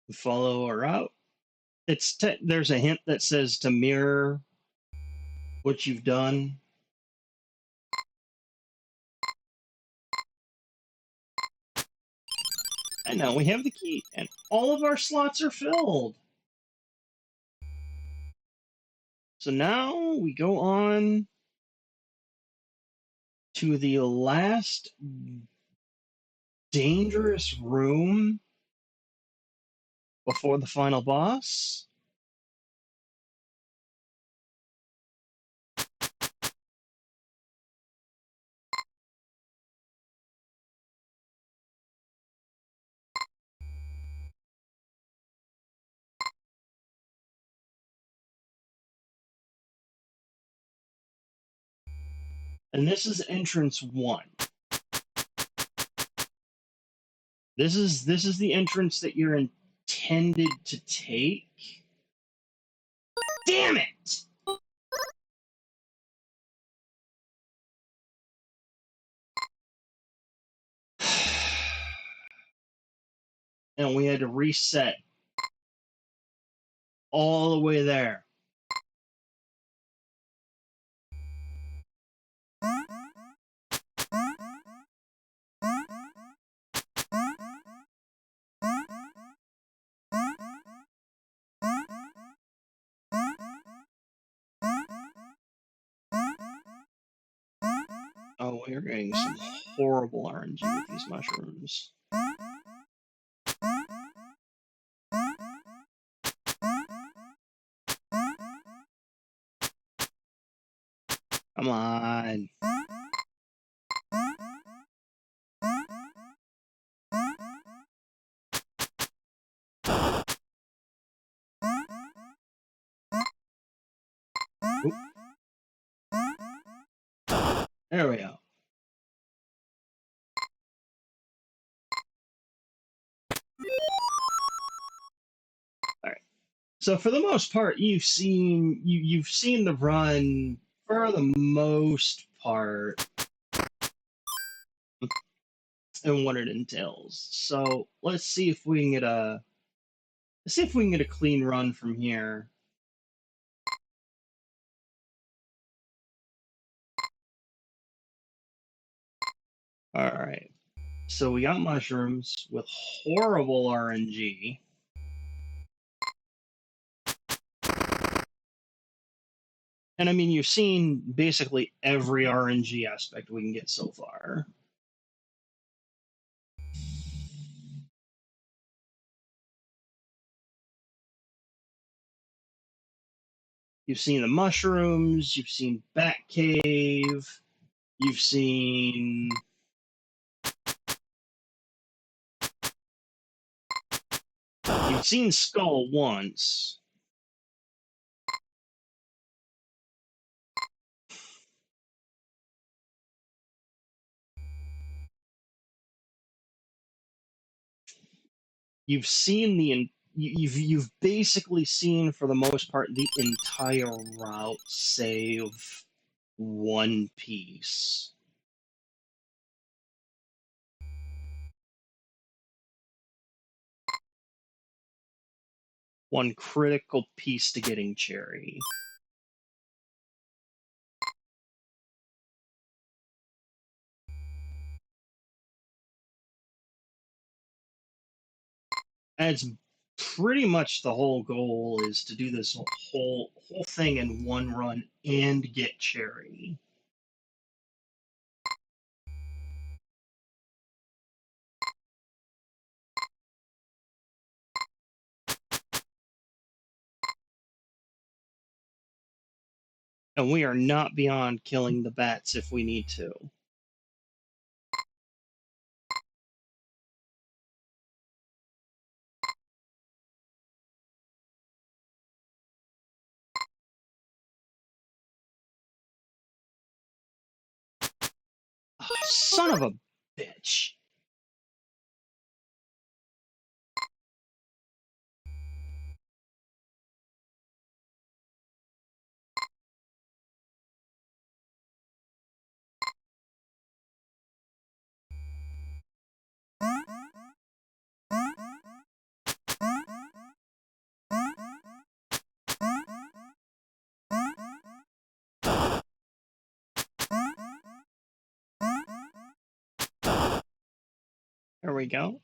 We follow her out. There's a hint that says to mirror what you've done. And now we have the key, and all of our slots are filled. So now we go on to the last dangerous room before the final boss. And this is entrance 1. This is the entrance that you're intended to take. Damn it! And we had to reset all the way there. Oh, we're getting some horrible RNG with these mushrooms. Come on. Oop. There we go. All right. So for the most part, you've seen the run for the most part. and what it entails. So let's see if we can get a clean run from here. All right. So we got mushrooms with horrible RNG. And I mean, you've seen basically every RNG aspect we can get so far. You've seen the mushrooms, you've seen Batcave, you've seen Skull once. You've seen you've basically seen for the most part the entire route save one piece. One critical piece to getting Cherry. And it's pretty much the whole goal is to do this whole thing in one run and get Cherry. And we are not beyond killing the bats if we need to. Oh, son of a bitch. There we go.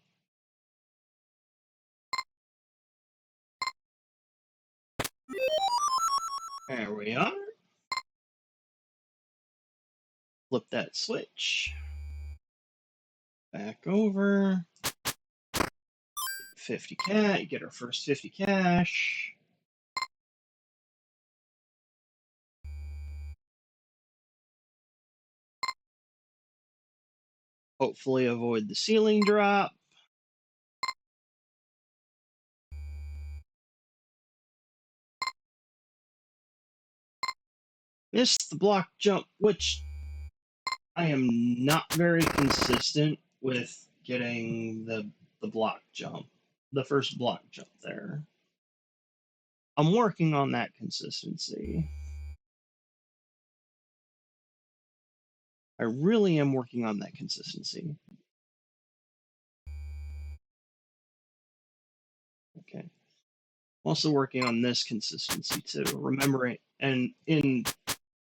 There we are. Flip that switch. Back over. 50 cash. Get our first 50 cash. Hopefully avoid the ceiling drop. Missed the block jump, which I am not very consistent with getting the block jump. The first block jump there. I'm working on that consistency. I really am working on that consistency. Okay. I'm also working on this consistency too. Remembering, and in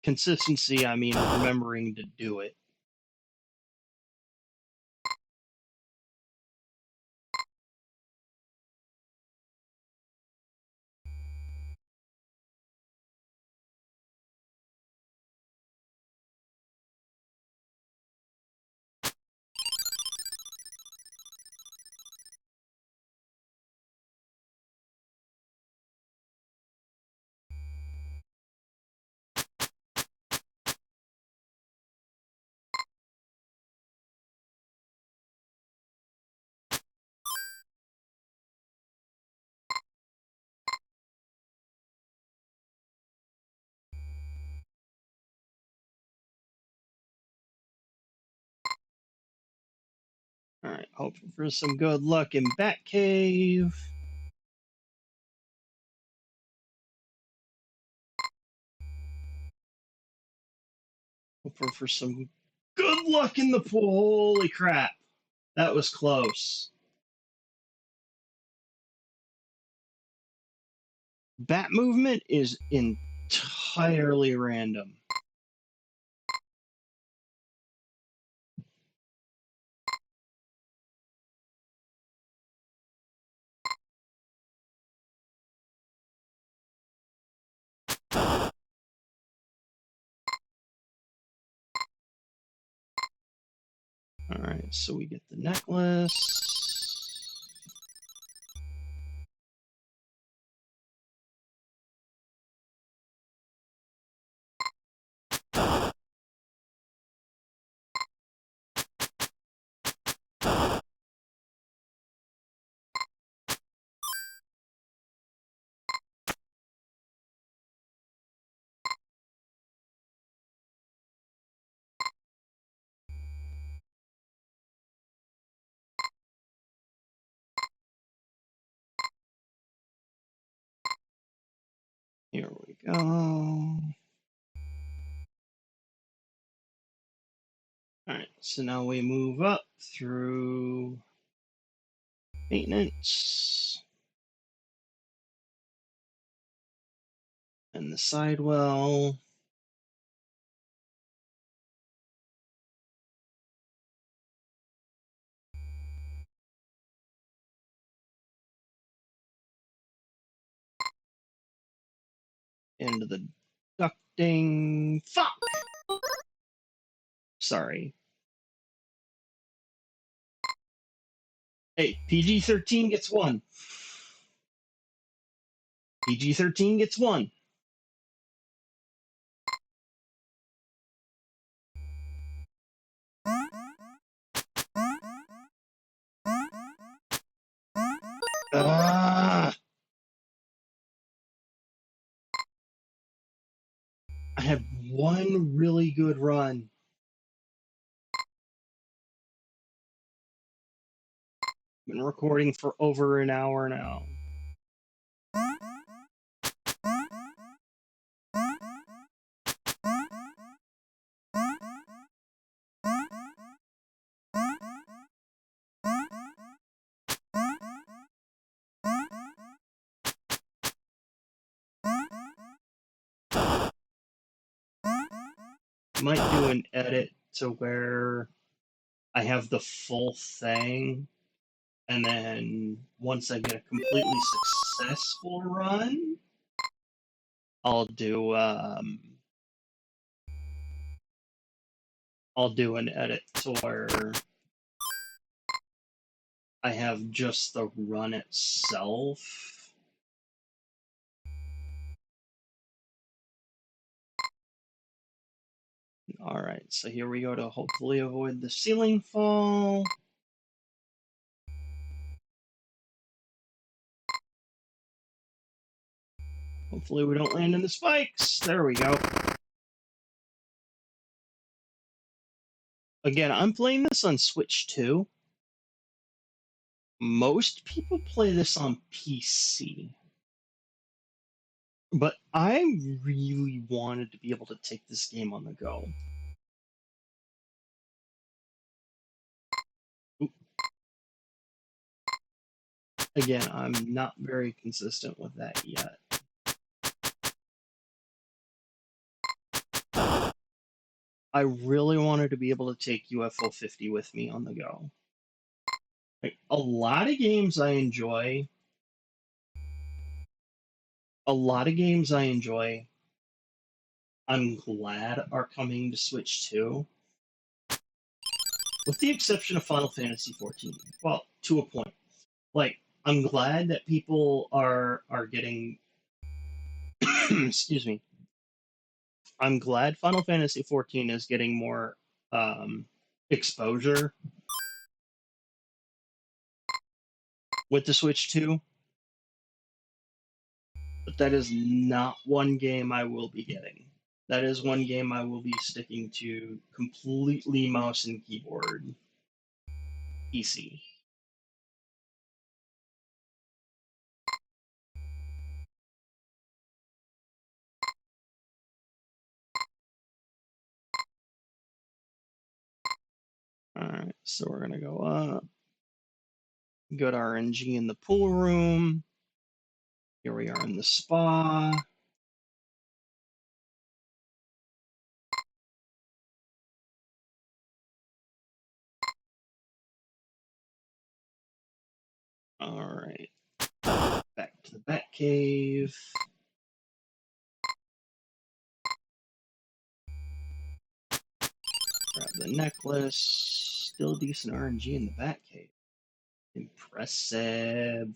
consistency, I mean remembering to do it. All right, hoping for some good luck in Batcave. Hoping for some good luck in the pool. Holy crap. That was close. Bat movement is entirely random. All right, so we get the necklace. Here we go. All right, so now we move up through maintenance and the sidewell. Into the ducting. Fuck! Sorry. Hey, PG-13 gets one. PG-13 gets one. I had one really good run. Been recording for over an hour now. Might do an edit to where I have the full thing, and then once I get a completely successful run, I'll do an edit to where I have just the run itself. All right, so here we go to hopefully avoid the ceiling fall. Hopefully we don't land in the spikes. There we go. Again, I'm playing this on Switch 2. Most people play this on PC. But I really wanted to be able to take this game on the go. Again, I'm not very consistent with that yet. I really wanted to be able to take UFO 50 with me on the go. Like, a lot of games I enjoy. I'm glad are coming to Switch 2. With the exception of Final Fantasy 14. Well, to a point. Like, I'm glad that people are getting excuse me. I'm glad Final Fantasy 14 is getting more exposure with the Switch 2, but that is not one game I will be getting. That is one game I will be sticking to completely mouse and keyboard PC. Alright, so we're gonna go up. Good RNG in the pool room. Here we are in the spa. Alright. Back to the Bat Cave. Grab the necklace. Still decent RNG in the Bat Cave. Impressive.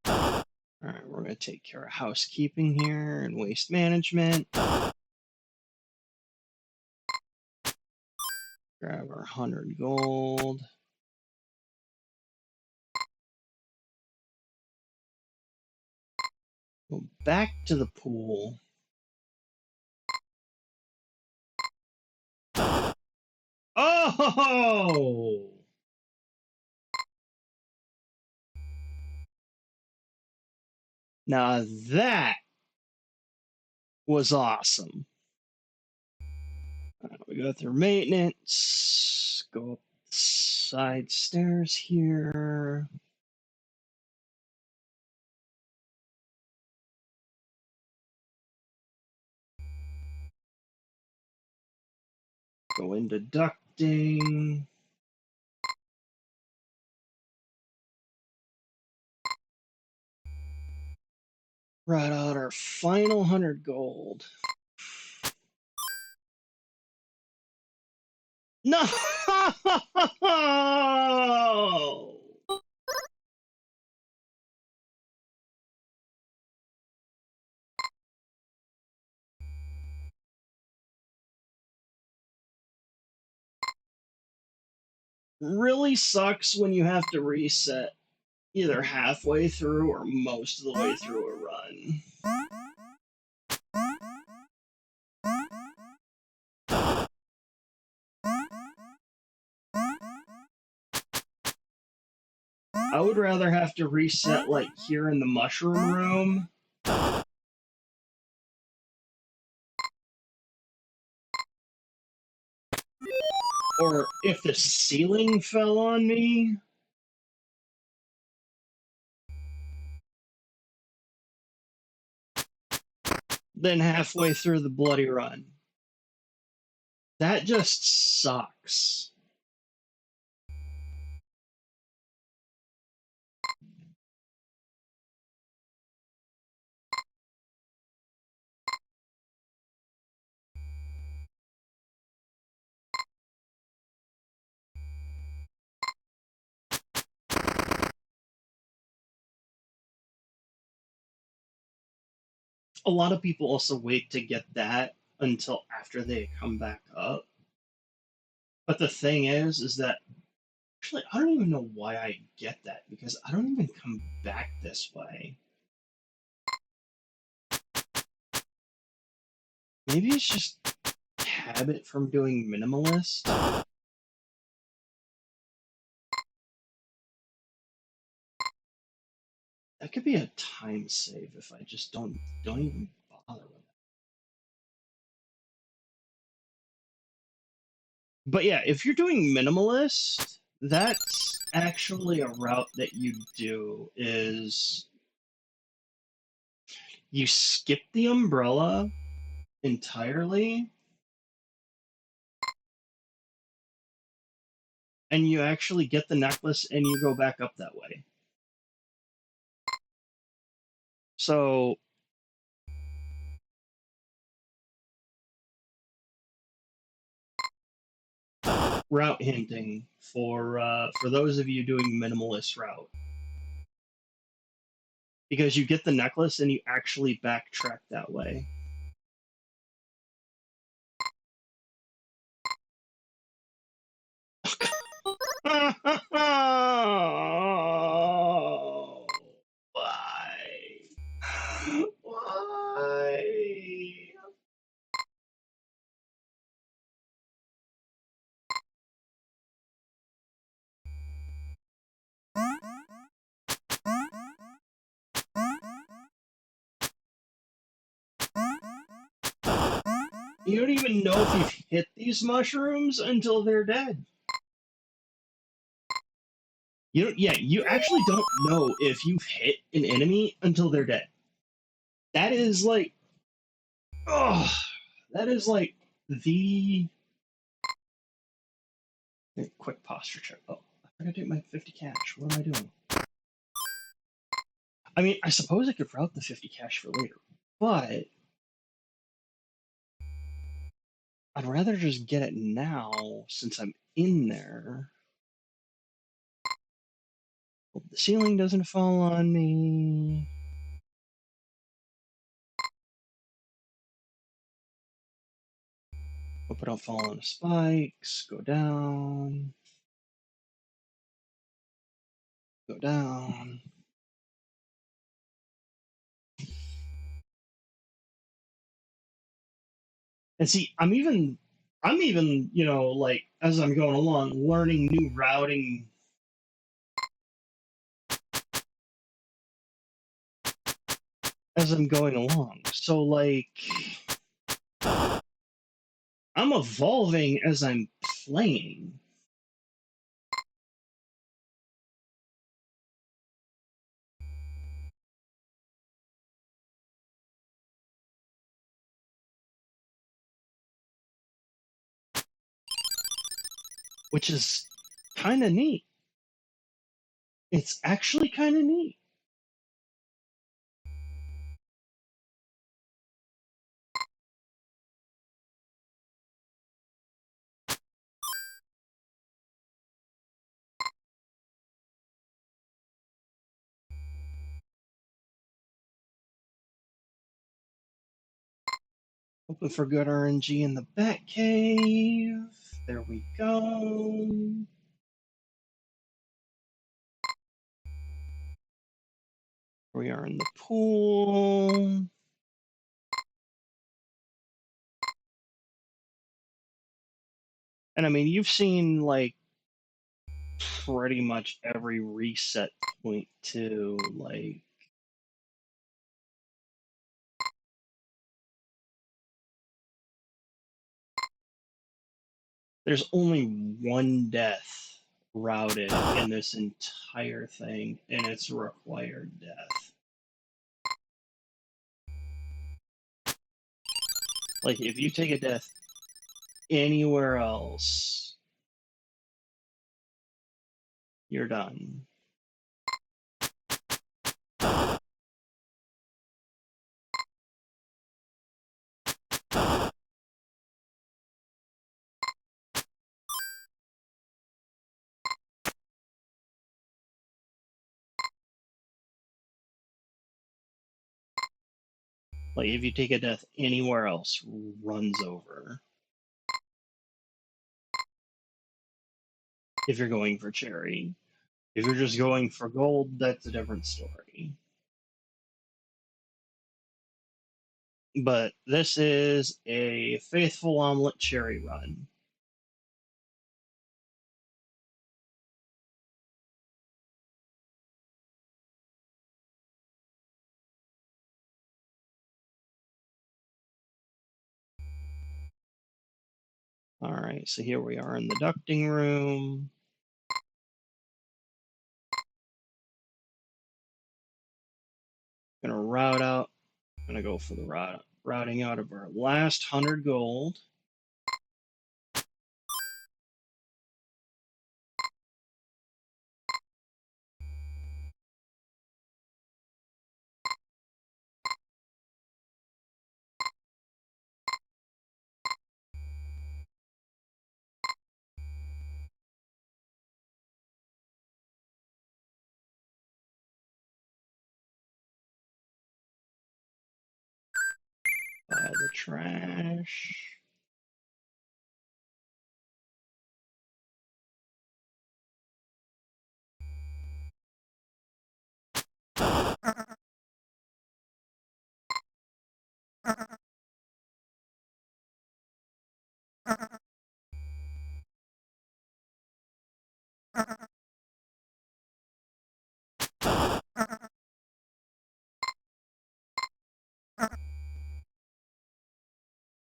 Alright, we're going to take care of housekeeping here and waste management. Grab our 100 gold. Go back to the pool. Oh! Now that was awesome. We go through maintenance, go up side stairs here. Go into ducting. Write out our final 100 gold. No! Really sucks when you have to reset either halfway through or most of the way through a run. I would rather have to reset like here in the mushroom room. Or if the ceiling fell on me. Then halfway through the bloody run. That just sucks. A lot of people also wait to get that until after they come back up. But the thing is that actually I don't even know why I get that because I don't even come back this way. Maybe it's just habit from doing minimalist. That could be a time save if I just don't even bother with it. But yeah, if you're doing minimalist, that's actually a route that you do is you skip the umbrella entirely and you actually get the necklace and you go back up that way. So route hinting for those of you doing minimalist route. Because you get the necklace and you actually backtrack that way. Why? Why? You don't even know if you've hit these mushrooms until they're dead. You actually don't know if you've hit an enemy until they're dead. That is like, oh, that is like the quick posture check. Oh, I forgot to do my 50 cash. What am I doing? I mean, I suppose I could route the 50 cash for later, but I'd rather just get it now since I'm in there. Hope the ceiling doesn't fall on me. Hope I don't fall on the spikes. Go down. Go down. And see, I'm even, like as I'm going along, learning new routing as I'm going along. So like I'm evolving as I'm playing. Which is kind of neat. It's actually kind of neat. Hoping for good RNG in the Bat Cave. There we go. We are in the pool. And I mean, you've seen like pretty much every reset point too. Like, there's only one death routed in this entire thing, and it's required death. Like, if you take a death anywhere else, you're done. Like, if you take a death anywhere else, runs over. If you're going for Cherry. If you're just going for gold, that's a different story. But this is a faithful omelet cherry run. All right, so here we are in the ducting room. Gonna route out. Gonna go for the routing out of our last 100 gold. Buy the trash.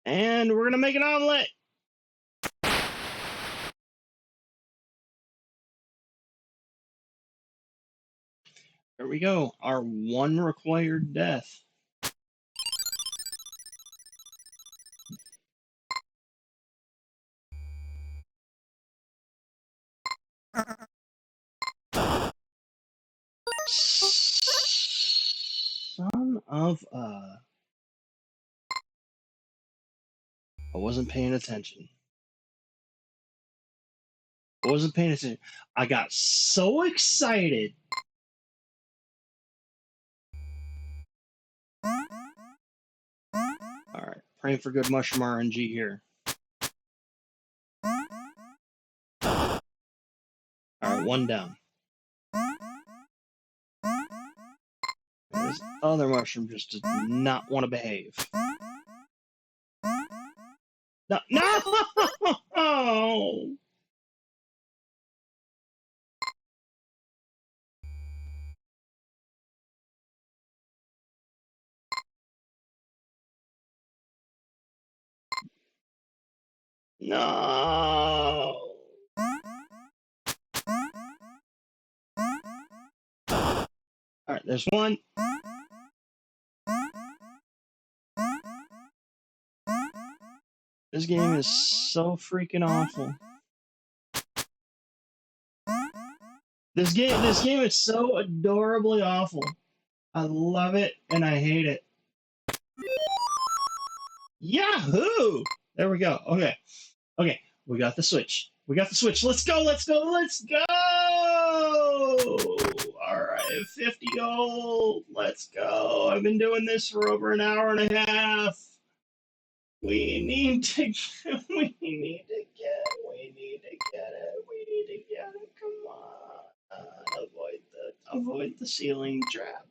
And we're gonna make an omelet. There we go. Our one required death. Son of a... I wasn't paying attention. I wasn't paying attention. I got so excited. Alright, praying for good mushroom RNG here. Alright, one down. This other mushroom just does not want to behave. No! No! No! Alright, there's one. This game is so freaking awful. This game is so adorably awful. I love it and I hate it. Yahoo! There we go. Okay. Okay. We got the switch. We got the switch. Let's go. Let's go. Let's go. All right. 50 gold. Let's go. I've been doing this for over an hour and a half. We need to get it. We need to get it. Come on. Avoid the ceiling trap.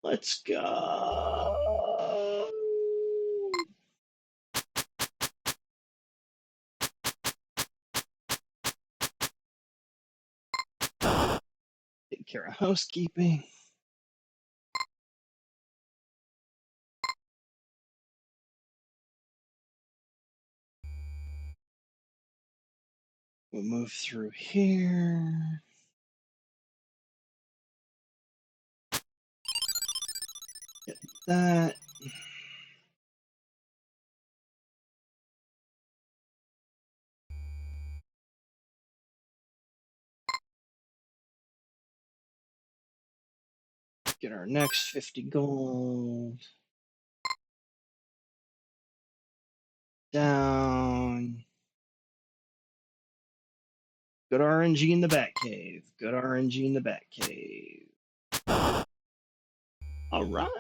Let's go. Take care of housekeeping. We'll move through here. Get that. Get our next 50 gold. Down. Good RNG in the back cave. Good RNG in the back cave. All right.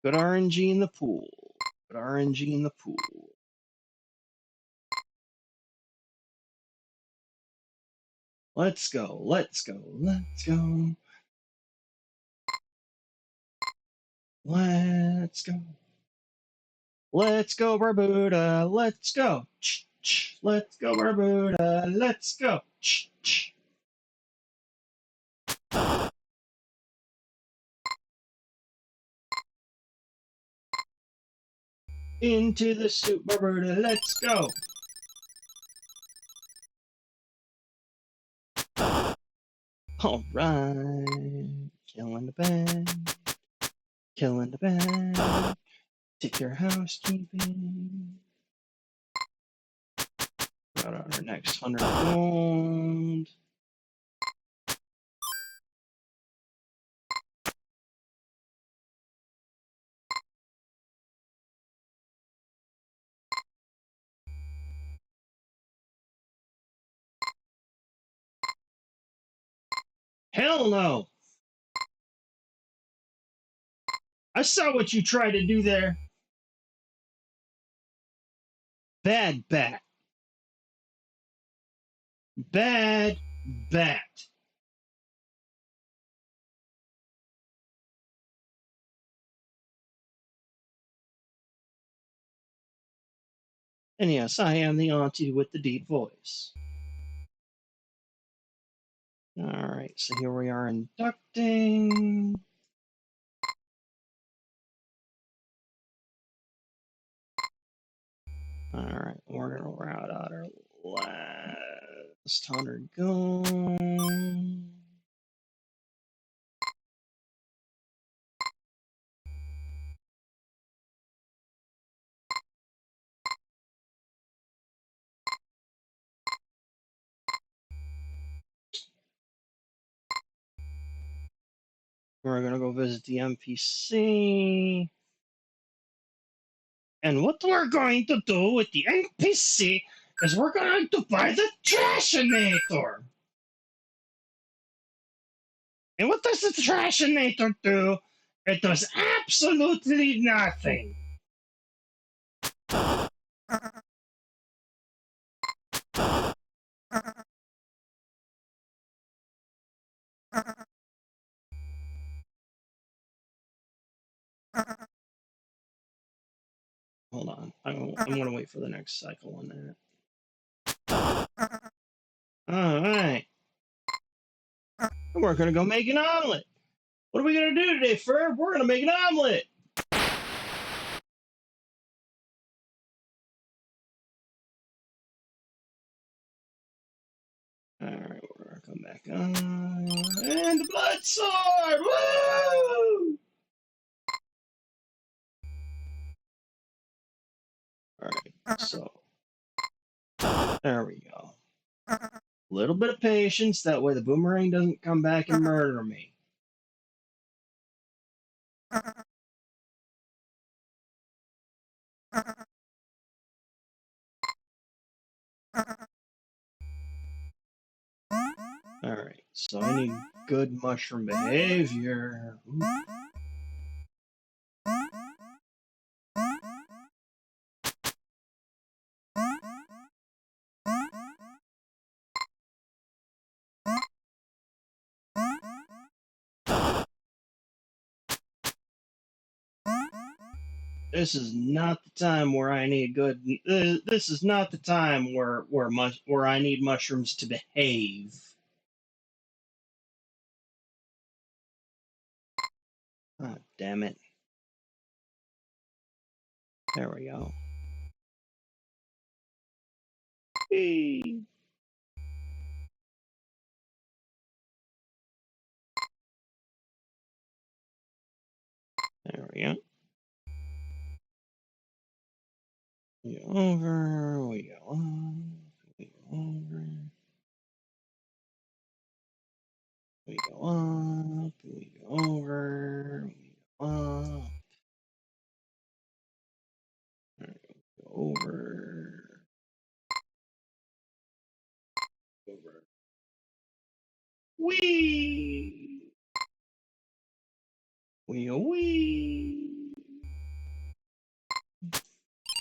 Good RNG in the pool. Good RNG in the pool. Let's go. Let's go. Let's go. Let's go. Let's go, Barbuta. Let's go. Let's go, Barbuta. Let's go. Into the soup, Barbuta. Let's go. All right. Killing the bed. Killing the bed. Take care of housekeeping. Got our next 100 gold. Hell no! I saw what you tried to do there. Bad bat. Bad bat. And yes, I am the auntie with the deep voice. All right, so here we are inducting. All right, we're gonna route out our last 100 going. We're gonna go visit the NPC. And what we're going to do with the NPC is we're going to buy the Trashinator. And what does the Trashinator do? It does absolutely nothing. Hold on. I'm going to wait for the next cycle on that. All right. We're going to go make an omelet. What are we going to do today, Ferb? We're going to make an omelet. All right, we're going to come back on. And the blood sword! Woo! All right, so there we go. A little bit of patience, that way the boomerang doesn't come back and murder me. Alright, so I need good mushroom behavior. Ooh. This is not the time where I need good. This is not the time where I need mushrooms to behave. Ah, damn it! There we go. Whee. There we go. We go over. We go on. We go over. We go up. We go over. We go up. Go over. Over. Wee. Wee.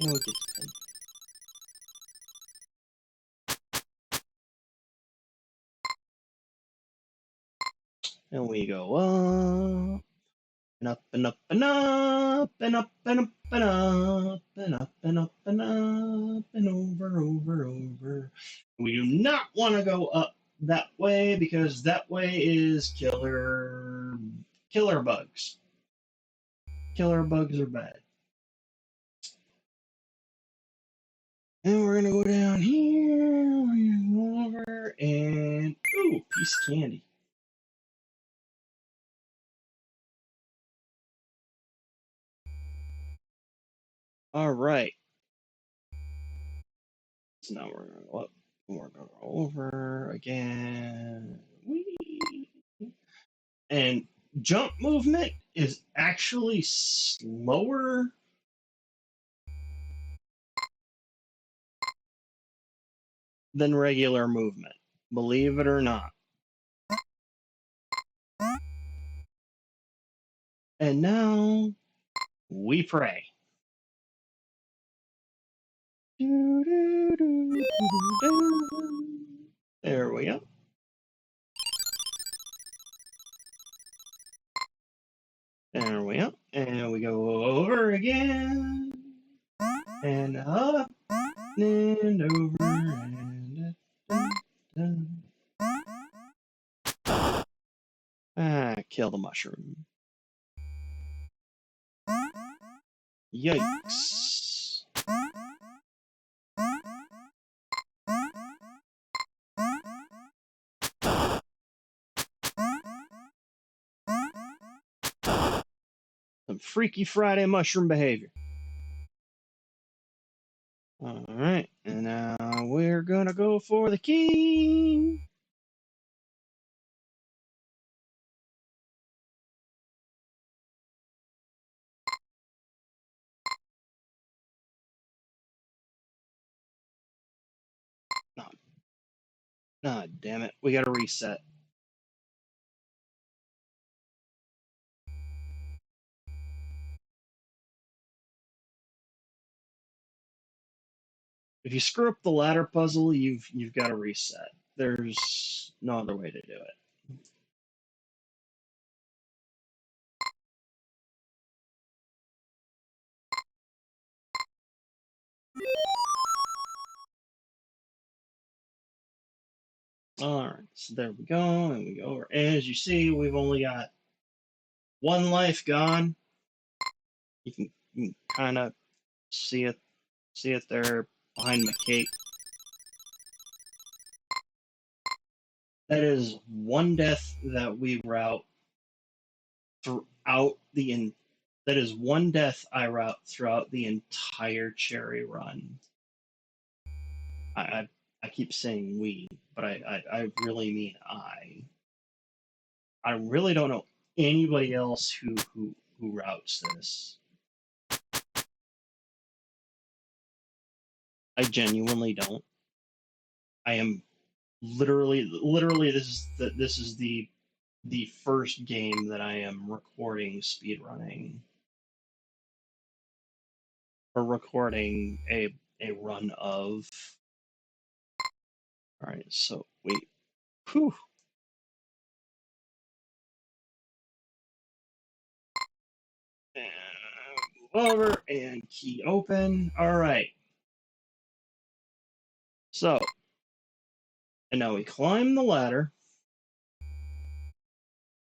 We'll get to and we go up and up and up and up and up and up and up and up and up and up and over. We do not want to go up that way because that way is killer bugs. Killer bugs are bad. And we're gonna go down here. We're gonna go over and ooh, piece of candy. All right. So now we're gonna go up. We're gonna go over again. Whee! And jump movement is actually slower than regular movement, believe it or not. And now we pray. There we go. There we go. And we go over again. And up and over and kill the mushroom. Yikes. Some Freaky Friday mushroom behavior. Alright, and now we're gonna go for the key. Ah, damn it. We gotta reset. If you screw up the ladder puzzle, you've got to reset. There's no other way to do it. Alright, so there we go, and we go over. As you see, we've only got one life gone. You can kind of see it there behind my cape. That is one death that we route throughout the that is one death I route throughout the entire Cherry run. I keep saying we, but I really mean I. I really don't know anybody else who routes this. I genuinely don't. I am literally this is the first game that I am recording speedrunning. Or recording a run of. Alright, so wait. Whew. And move over and key open. Alright. So, and now we climb the ladder.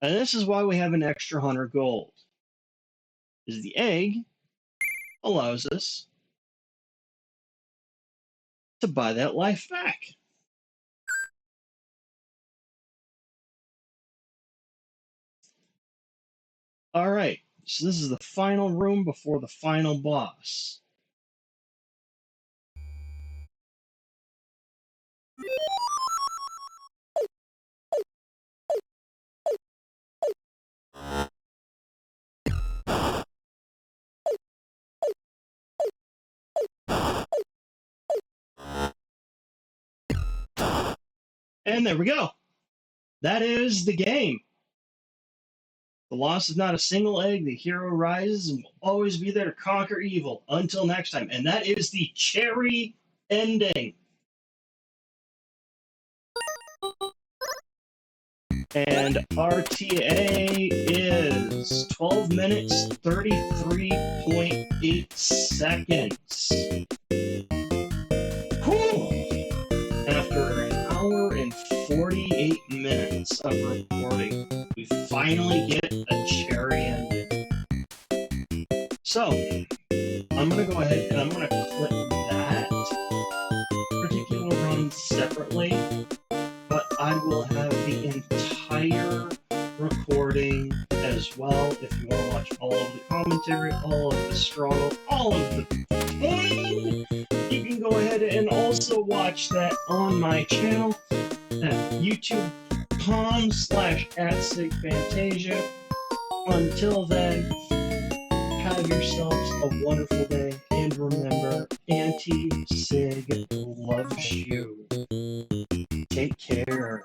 And this is why we have an extra 100 gold. Is the egg allows us to buy that life back. Alright, so this is the final room before the final boss. And there we go. That is the game. The loss is not a single egg. The hero rises and will always be there to conquer evil. Until next time. And that is the Cherry ending. And RTA is 12 minutes, 33.8 seconds. Whew. After an hour and 48 minutes of recording, we finally get a Cherry ending. So, I'm going to go ahead and I'm going to clip that particular run separately, but I will have the entire recording as well. If you want to watch all of the commentary, all of the struggle, all of the pain, you can go ahead and also watch that on my channel at youtube.com/@SigFantasia. Until then, have yourselves a wonderful day, and remember, Auntie Sig loves you. Take care.